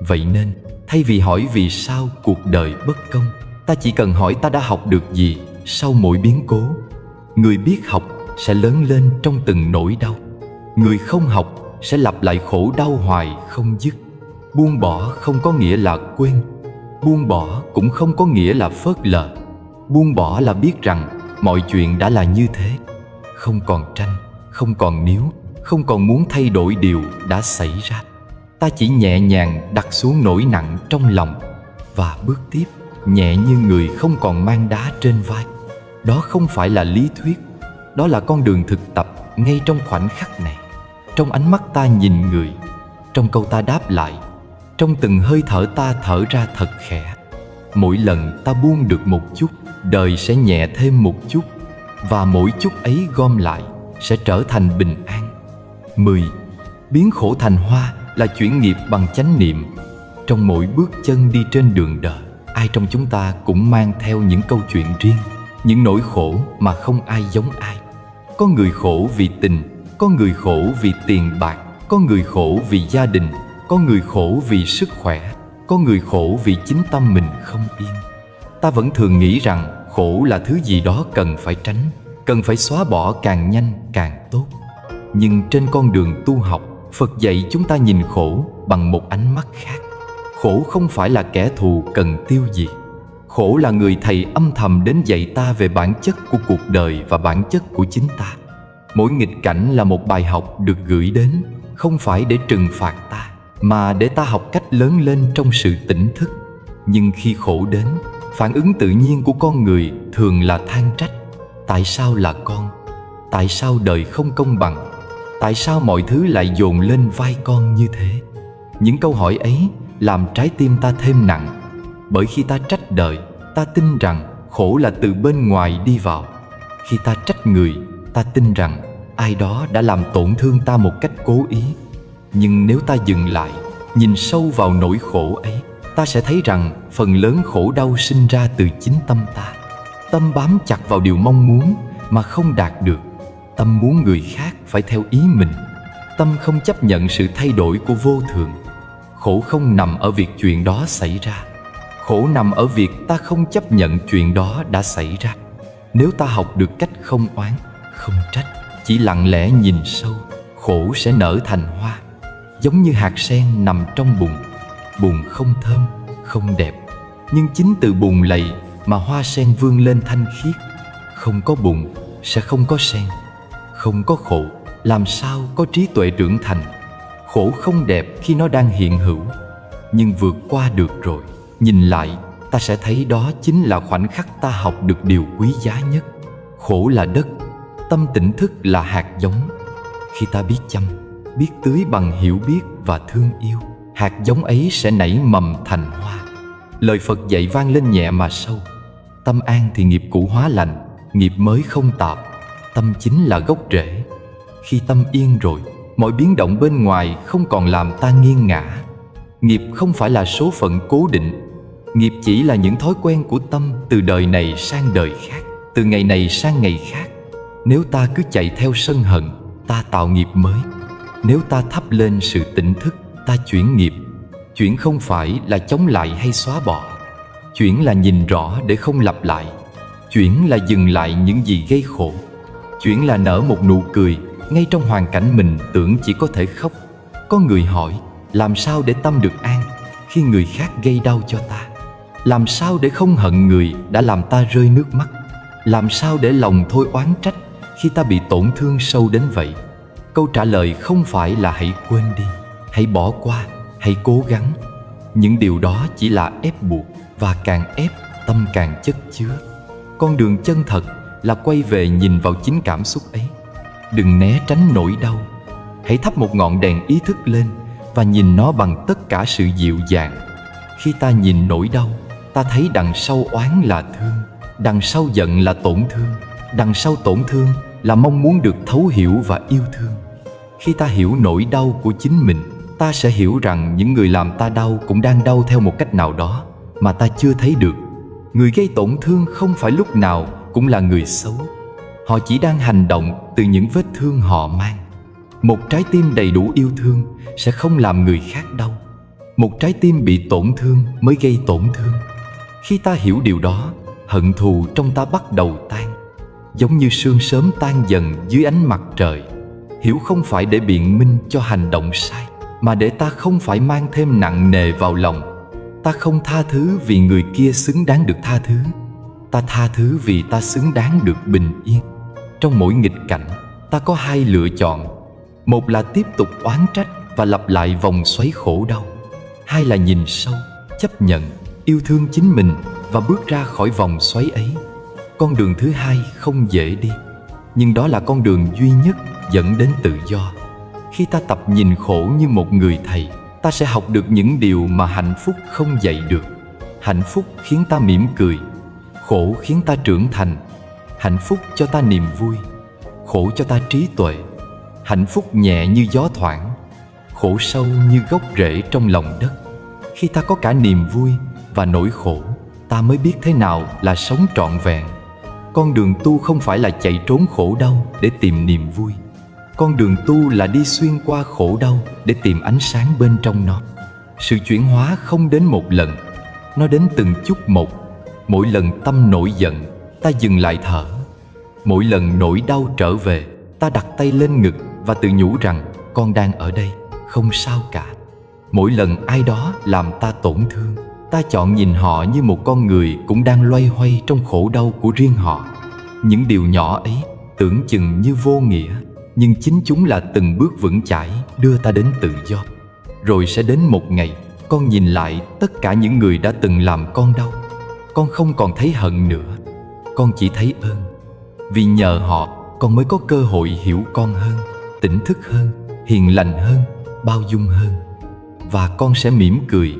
Vậy nên, thay vì hỏi vì sao cuộc đời bất công, ta chỉ cần hỏi ta đã học được gì sau mỗi biến cố. Người biết học sẽ lớn lên trong từng nỗi đau. Người không học sẽ lặp lại khổ đau hoài không dứt. Buông bỏ không có nghĩa là quên. Buông bỏ cũng không có nghĩa là phớt lờ. Buông bỏ là biết rằng mọi chuyện đã là như thế. Không còn tranh, không còn níu, không còn muốn thay đổi điều đã xảy ra. Ta chỉ nhẹ nhàng đặt xuống nỗi nặng trong lòng và bước tiếp, nhẹ như người không còn mang đá trên vai. Đó không phải là lý thuyết, đó là con đường thực tập ngay trong khoảnh khắc này. Trong ánh mắt ta nhìn người, trong câu ta đáp lại, trong từng hơi thở ta thở ra thật khẽ. Mỗi lần ta buông được một chút, đời sẽ nhẹ thêm một chút. Và mỗi chút ấy gom lại sẽ trở thành bình an. 10. Biến khổ thành hoa là chuyển nghiệp bằng chánh niệm. Trong mỗi bước chân đi trên đường đời, ai trong chúng ta cũng mang theo những câu chuyện riêng, những nỗi khổ mà không ai giống ai. Có người khổ vì tình, có người khổ vì tiền bạc, có người khổ vì gia đình, có người khổ vì sức khỏe, có người khổ vì chính tâm mình không yên. Ta vẫn thường nghĩ rằng khổ là thứ gì đó cần phải tránh, cần phải xóa bỏ càng nhanh càng tốt. Nhưng trên con đường tu học, Phật dạy chúng ta nhìn khổ bằng một ánh mắt khác. Khổ không phải là kẻ thù cần tiêu diệt. Khổ là người thầy âm thầm đến dạy ta về bản chất của cuộc đời và bản chất của chính ta. Mỗi nghịch cảnh là một bài học được gửi đến, không phải để trừng phạt ta, mà để ta học cách lớn lên trong sự tỉnh thức. Nhưng khi khổ đến, phản ứng tự nhiên của con người thường là than trách. Tại sao là con? Tại sao đời không công bằng? Tại sao mọi thứ lại dồn lên vai con như thế? Những câu hỏi ấy làm trái tim ta thêm nặng. Bởi khi ta trách đời, ta tin rằng khổ là từ bên ngoài đi vào. Khi ta trách người, ta tin rằng ai đó đã làm tổn thương ta một cách cố ý. Nhưng nếu ta dừng lại, nhìn sâu vào nỗi khổ ấy, ta sẽ thấy rằng phần lớn khổ đau sinh ra từ chính tâm ta. Tâm bám chặt vào điều mong muốn mà không đạt được. Tâm muốn người khác phải theo ý mình. Tâm không chấp nhận sự thay đổi của vô thường. Khổ không nằm ở việc chuyện đó xảy ra. Khổ nằm ở việc ta không chấp nhận chuyện đó đã xảy ra. Nếu ta học được cách không oán, không trách, chỉ lặng lẽ nhìn sâu, khổ sẽ nở thành hoa. Giống như hạt sen nằm trong bùn. Bùn không thơm, không đẹp, nhưng chính từ bùn lầy mà hoa sen vươn lên thanh khiết. Không có bùn sẽ không có sen. Không có khổ, làm sao có trí tuệ trưởng thành. Khổ không đẹp khi nó đang hiện hữu, nhưng vượt qua được rồi, nhìn lại, ta sẽ thấy đó chính là khoảnh khắc ta học được điều quý giá nhất. Khổ là đất, tâm tỉnh thức là hạt giống. Khi ta biết chăm, biết tưới bằng hiểu biết và thương yêu, hạt giống ấy sẽ nảy mầm thành hoa. Lời Phật dạy vang lên nhẹ mà sâu. Tâm an thì nghiệp cũ hóa lành, nghiệp mới không tạp. Tâm chính là gốc rễ. Khi tâm yên rồi, mọi biến động bên ngoài không còn làm ta nghiêng ngã. Nghiệp không phải là số phận cố định. Nghiệp chỉ là những thói quen của tâm từ đời này sang đời khác, từ ngày này sang ngày khác. Nếu ta cứ chạy theo sân hận, ta tạo nghiệp mới. Nếu ta thắp lên sự tỉnh thức, ta chuyển nghiệp. Chuyển không phải là chống lại hay xóa bỏ. Chuyển là nhìn rõ để không lặp lại. Chuyển là dừng lại những gì gây khổ. Chuyển là nở một nụ cười ngay trong hoàn cảnh mình tưởng chỉ có thể khóc. Có người hỏi, làm sao để tâm được an khi người khác gây đau cho ta? Làm sao để không hận người đã làm ta rơi nước mắt? Làm sao để lòng thôi oán trách khi ta bị tổn thương sâu đến vậy? Câu trả lời không phải là hãy quên đi, hãy bỏ qua, hãy cố gắng. Những điều đó chỉ là ép buộc, và càng ép, tâm càng chất chứa. Con đường chân thật là quay về nhìn vào chính cảm xúc ấy. Đừng né tránh nỗi đau. Hãy thắp một ngọn đèn ý thức lên và nhìn nó bằng tất cả sự dịu dàng. Khi ta nhìn nỗi đau, ta thấy đằng sau oán là thương, đằng sau giận là tổn thương, đằng sau tổn thương là mong muốn được thấu hiểu và yêu thương. Khi ta hiểu nỗi đau của chính mình, ta sẽ hiểu rằng những người làm ta đau cũng đang đau theo một cách nào đó mà ta chưa thấy được. Người gây tổn thương không phải lúc nào cũng là người xấu. Họ chỉ đang hành động từ những vết thương họ mang. Một trái tim đầy đủ yêu thương sẽ không làm người khác đau. Một trái tim bị tổn thương mới gây tổn thương. Khi ta hiểu điều đó, hận thù trong ta bắt đầu tan, giống như sương sớm tan dần dưới ánh mặt trời. Hiểu không phải để biện minh cho hành động sai, mà để ta không phải mang thêm nặng nề vào lòng. Ta không tha thứ vì người kia xứng đáng được tha thứ. Ta tha thứ vì ta xứng đáng được bình yên. Trong mỗi nghịch cảnh, ta có hai lựa chọn. Một là tiếp tục oán trách và lặp lại vòng xoáy khổ đau. Hai là nhìn sâu, chấp nhận, yêu thương chính mình và bước ra khỏi vòng xoáy ấy. Con đường thứ hai không dễ đi, nhưng đó là con đường duy nhất dẫn đến tự do. Khi ta tập nhìn khổ như một người thầy, ta sẽ học được những điều mà hạnh phúc không dạy được. Hạnh phúc khiến ta mỉm cười, khổ khiến ta trưởng thành. Hạnh phúc cho ta niềm vui, khổ cho ta trí tuệ. Hạnh phúc nhẹ như gió thoảng, khổ sâu như gốc rễ trong lòng đất. Khi ta có cả niềm vui và nỗi khổ, ta mới biết thế nào là sống trọn vẹn. Con đường tu không phải là chạy trốn khổ đau để tìm niềm vui. Con đường tu là đi xuyên qua khổ đau để tìm ánh sáng bên trong nó. Sự chuyển hóa không đến một lần, nó đến từng chút một. Mỗi lần tâm nổi giận, ta dừng lại thở. Mỗi lần nỗi đau trở về, ta đặt tay lên ngực và tự nhủ rằng con đang ở đây, không sao cả. Mỗi lần ai đó làm ta tổn thương, ta chọn nhìn họ như một con người cũng đang loay hoay trong khổ đau của riêng họ. Những điều nhỏ ấy tưởng chừng như vô nghĩa, nhưng chính chúng là từng bước vững chãi đưa ta đến tự do. Rồi sẽ đến một ngày, con nhìn lại tất cả những người đã từng làm con đau. Con không còn thấy hận nữa, con chỉ thấy ơn. Vì nhờ họ, con mới có cơ hội hiểu con hơn, tỉnh thức hơn, hiền lành hơn, bao dung hơn. Và con sẽ mỉm cười,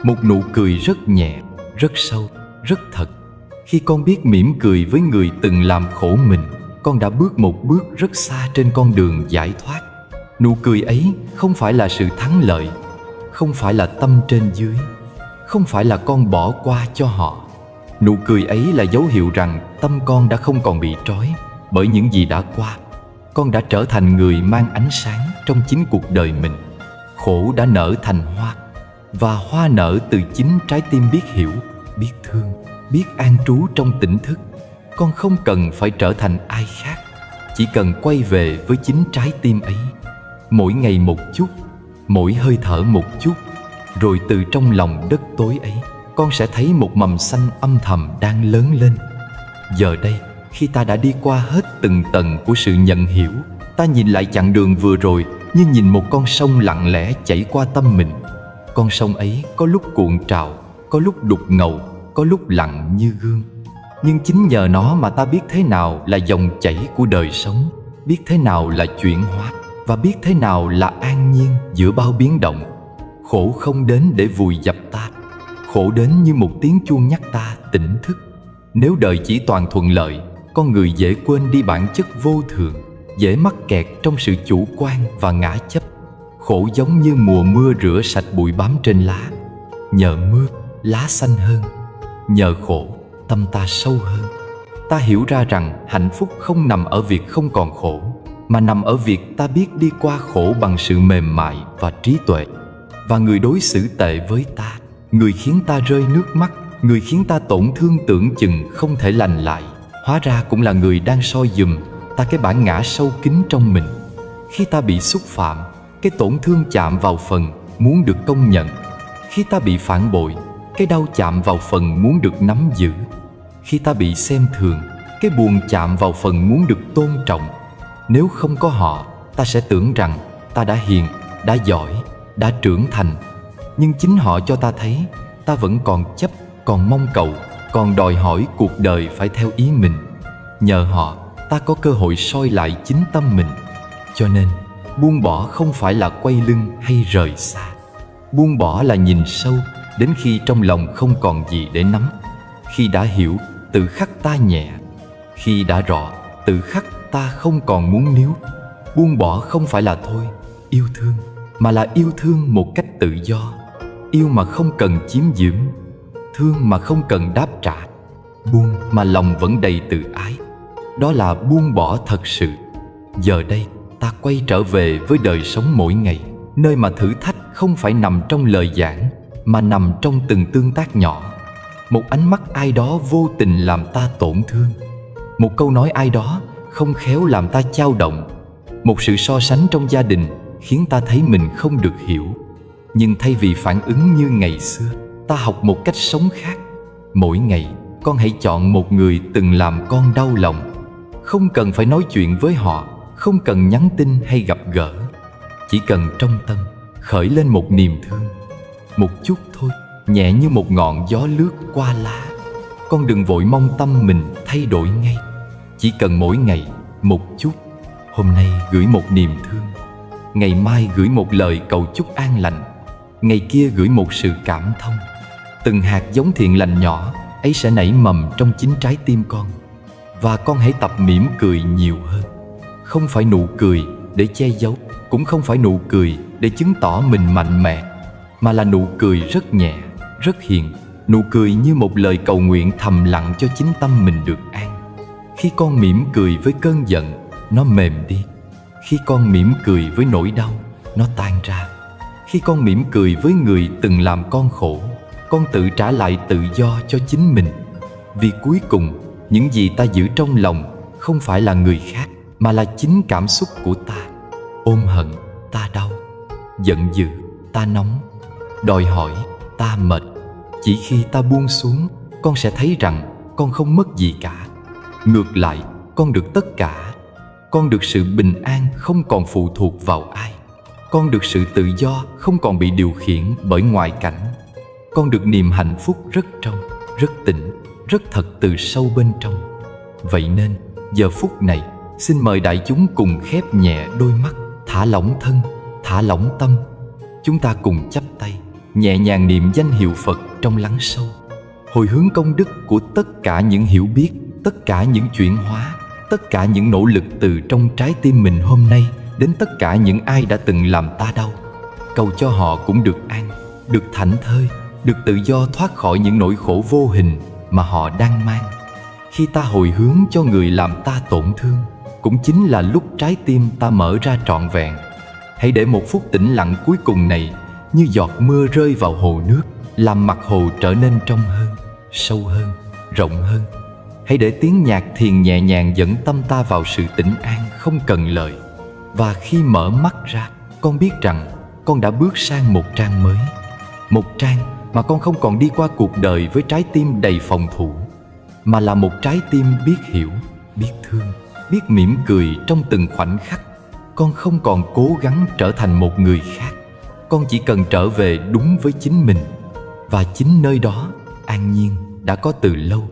một nụ cười rất nhẹ, rất sâu, rất thật. Khi con biết mỉm cười với người từng làm khổ mình, con đã bước một bước rất xa trên con đường giải thoát. Nụ cười ấy không phải là sự thắng lợi, không phải là tâm trên dưới, không phải là con bỏ qua cho họ. Nụ cười ấy là dấu hiệu rằng tâm con đã không còn bị trói bởi những gì đã qua. Con đã trở thành người mang ánh sáng trong chính cuộc đời mình. Khổ đã nở thành hoa, và hoa nở từ chính trái tim biết hiểu, biết thương, biết an trú trong tỉnh thức. Con không cần phải trở thành ai khác, chỉ cần quay về với chính trái tim ấy. Mỗi ngày một chút, mỗi hơi thở một chút, rồi từ trong lòng đất tối ấy, con sẽ thấy một mầm xanh âm thầm đang lớn lên. Giờ đây, khi ta đã đi qua hết từng tầng của sự nhận hiểu, ta nhìn lại chặng đường vừa rồi như nhìn một con sông lặng lẽ chảy qua tâm mình. Con sông ấy có lúc cuộn trào, có lúc đục ngầu, có lúc lặng như gương. Nhưng chính nhờ nó mà ta biết thế nào là dòng chảy của đời sống, biết thế nào là chuyển hóa, và biết thế nào là an nhiên giữa bao biến động. Khổ không đến để vùi dập ta, khổ đến như một tiếng chuông nhắc ta tỉnh thức. Nếu đời chỉ toàn thuận lợi, con người dễ quên đi bản chất vô thường, dễ mắc kẹt trong sự chủ quan và ngã chấp. Khổ giống như mùa mưa rửa sạch bụi bám trên lá. Nhờ mưa, lá xanh hơn. Nhờ khổ, tâm ta sâu hơn. Ta hiểu ra rằng hạnh phúc không nằm ở việc không còn khổ, mà nằm ở việc ta biết đi qua khổ bằng sự mềm mại và trí tuệ. Và người đối xử tệ với ta, người khiến ta rơi nước mắt, người khiến ta tổn thương tưởng chừng không thể lành lại, hóa ra cũng là người đang soi dùm ta cái bản ngã sâu kín trong mình. Khi ta bị xúc phạm, cái tổn thương chạm vào phần muốn được công nhận. Khi ta bị phản bội, cái đau chạm vào phần muốn được nắm giữ. Khi ta bị xem thường, cái buồn chạm vào phần muốn được tôn trọng. Nếu không có họ, ta sẽ tưởng rằng ta đã hiền, đã giỏi, đã trưởng thành. Nhưng chính họ cho ta thấy ta vẫn còn chấp, còn mong cầu, còn đòi hỏi cuộc đời phải theo ý mình. Nhờ họ, ta có cơ hội soi lại chính tâm mình. Cho nên, buông bỏ không phải là quay lưng hay rời xa. Buông bỏ là nhìn sâu, đến khi trong lòng không còn gì để nắm. Khi đã hiểu, tự khắc ta nhẹ. Khi đã rõ, tự khắc ta không còn muốn níu. Buông bỏ không phải là thôi yêu thương, mà là yêu thương một cách tự do. Yêu mà không cần chiếm giữ, thương mà không cần đáp trả, buông mà lòng vẫn đầy tự ái. Đó là buông bỏ thật sự. Giờ đây, ta quay trở về với đời sống mỗi ngày, nơi mà thử thách không phải nằm trong lời giảng, mà nằm trong từng tương tác nhỏ. Một ánh mắt ai đó vô tình làm ta tổn thương. Một câu nói ai đó không khéo làm ta chao động. Một sự so sánh trong gia đình khiến ta thấy mình không được hiểu. Nhưng thay vì phản ứng như ngày xưa, ta học một cách sống khác. Mỗi ngày, con hãy chọn một người từng làm con đau lòng. Không cần phải nói chuyện với họ, không cần nhắn tin hay gặp gỡ. Chỉ cần trong tâm khởi lên một niềm thương. Một chút thôi, nhẹ như một ngọn gió lướt qua lá. Con đừng vội mong tâm mình thay đổi ngay. Chỉ cần mỗi ngày một chút. Hôm nay gửi một niềm thương, ngày mai gửi một lời cầu chúc an lành, ngày kia gửi một sự cảm thông. Từng hạt giống thiện lành nhỏ ấy sẽ nảy mầm trong chính trái tim con. Và con hãy tập mỉm cười nhiều hơn. Không phải nụ cười để che giấu, cũng không phải nụ cười để chứng tỏ mình mạnh mẽ, mà là nụ cười rất nhẹ, rất hiền. Nụ cười như một lời cầu nguyện thầm lặng cho chính tâm mình được an. Khi con mỉm cười với cơn giận, nó mềm đi. Khi con mỉm cười với nỗi đau, nó tan ra. Khi con mỉm cười với người từng làm con khổ, con tự trả lại tự do cho chính mình. Vì cuối cùng, những gì ta giữ trong lòng không phải là người khác, mà là chính cảm xúc của ta. Ôm hận, ta đau. Giận dữ, ta nóng. Đòi hỏi, ta mệt. Chỉ khi ta buông xuống, con sẽ thấy rằng con không mất gì cả. Ngược lại, con được tất cả. Con được sự bình an không còn phụ thuộc vào ai. Con được sự tự do không còn bị điều khiển bởi ngoại cảnh. Con được niềm hạnh phúc rất trong, rất tĩnh, rất thật từ sâu bên trong. Vậy nên, giờ phút này, xin mời đại chúng cùng khép nhẹ đôi mắt, thả lỏng thân, thả lỏng tâm. Chúng ta cùng chắp tay, nhẹ nhàng niệm danh hiệu Phật trong lắng sâu. Hồi hướng công đức của tất cả những hiểu biết, tất cả những chuyển hóa, tất cả những nỗ lực từ trong trái tim mình hôm nay đến tất cả những ai đã từng làm ta đau. Cầu cho họ cũng được an, được thảnh thơi, được tự do thoát khỏi những nỗi khổ vô hình mà họ đang mang. Khi ta hồi hướng cho người làm ta tổn thương, cũng chính là lúc trái tim ta mở ra trọn vẹn. Hãy để một phút tĩnh lặng cuối cùng này như giọt mưa rơi vào hồ nước, làm mặt hồ trở nên trong hơn, sâu hơn, rộng hơn. Hãy để tiếng nhạc thiền nhẹ nhàng dẫn tâm ta vào sự tĩnh an không cần lời. Và khi mở mắt ra, con biết rằng con đã bước sang một trang mới. Một trang mà con không còn đi qua cuộc đời với trái tim đầy phòng thủ, mà là một trái tim biết hiểu, biết thương, biết mỉm cười trong từng khoảnh khắc. Con không còn cố gắng trở thành một người khác. Con chỉ cần trở về đúng với chính mình. Và chính nơi đó, an nhiên đã có từ lâu.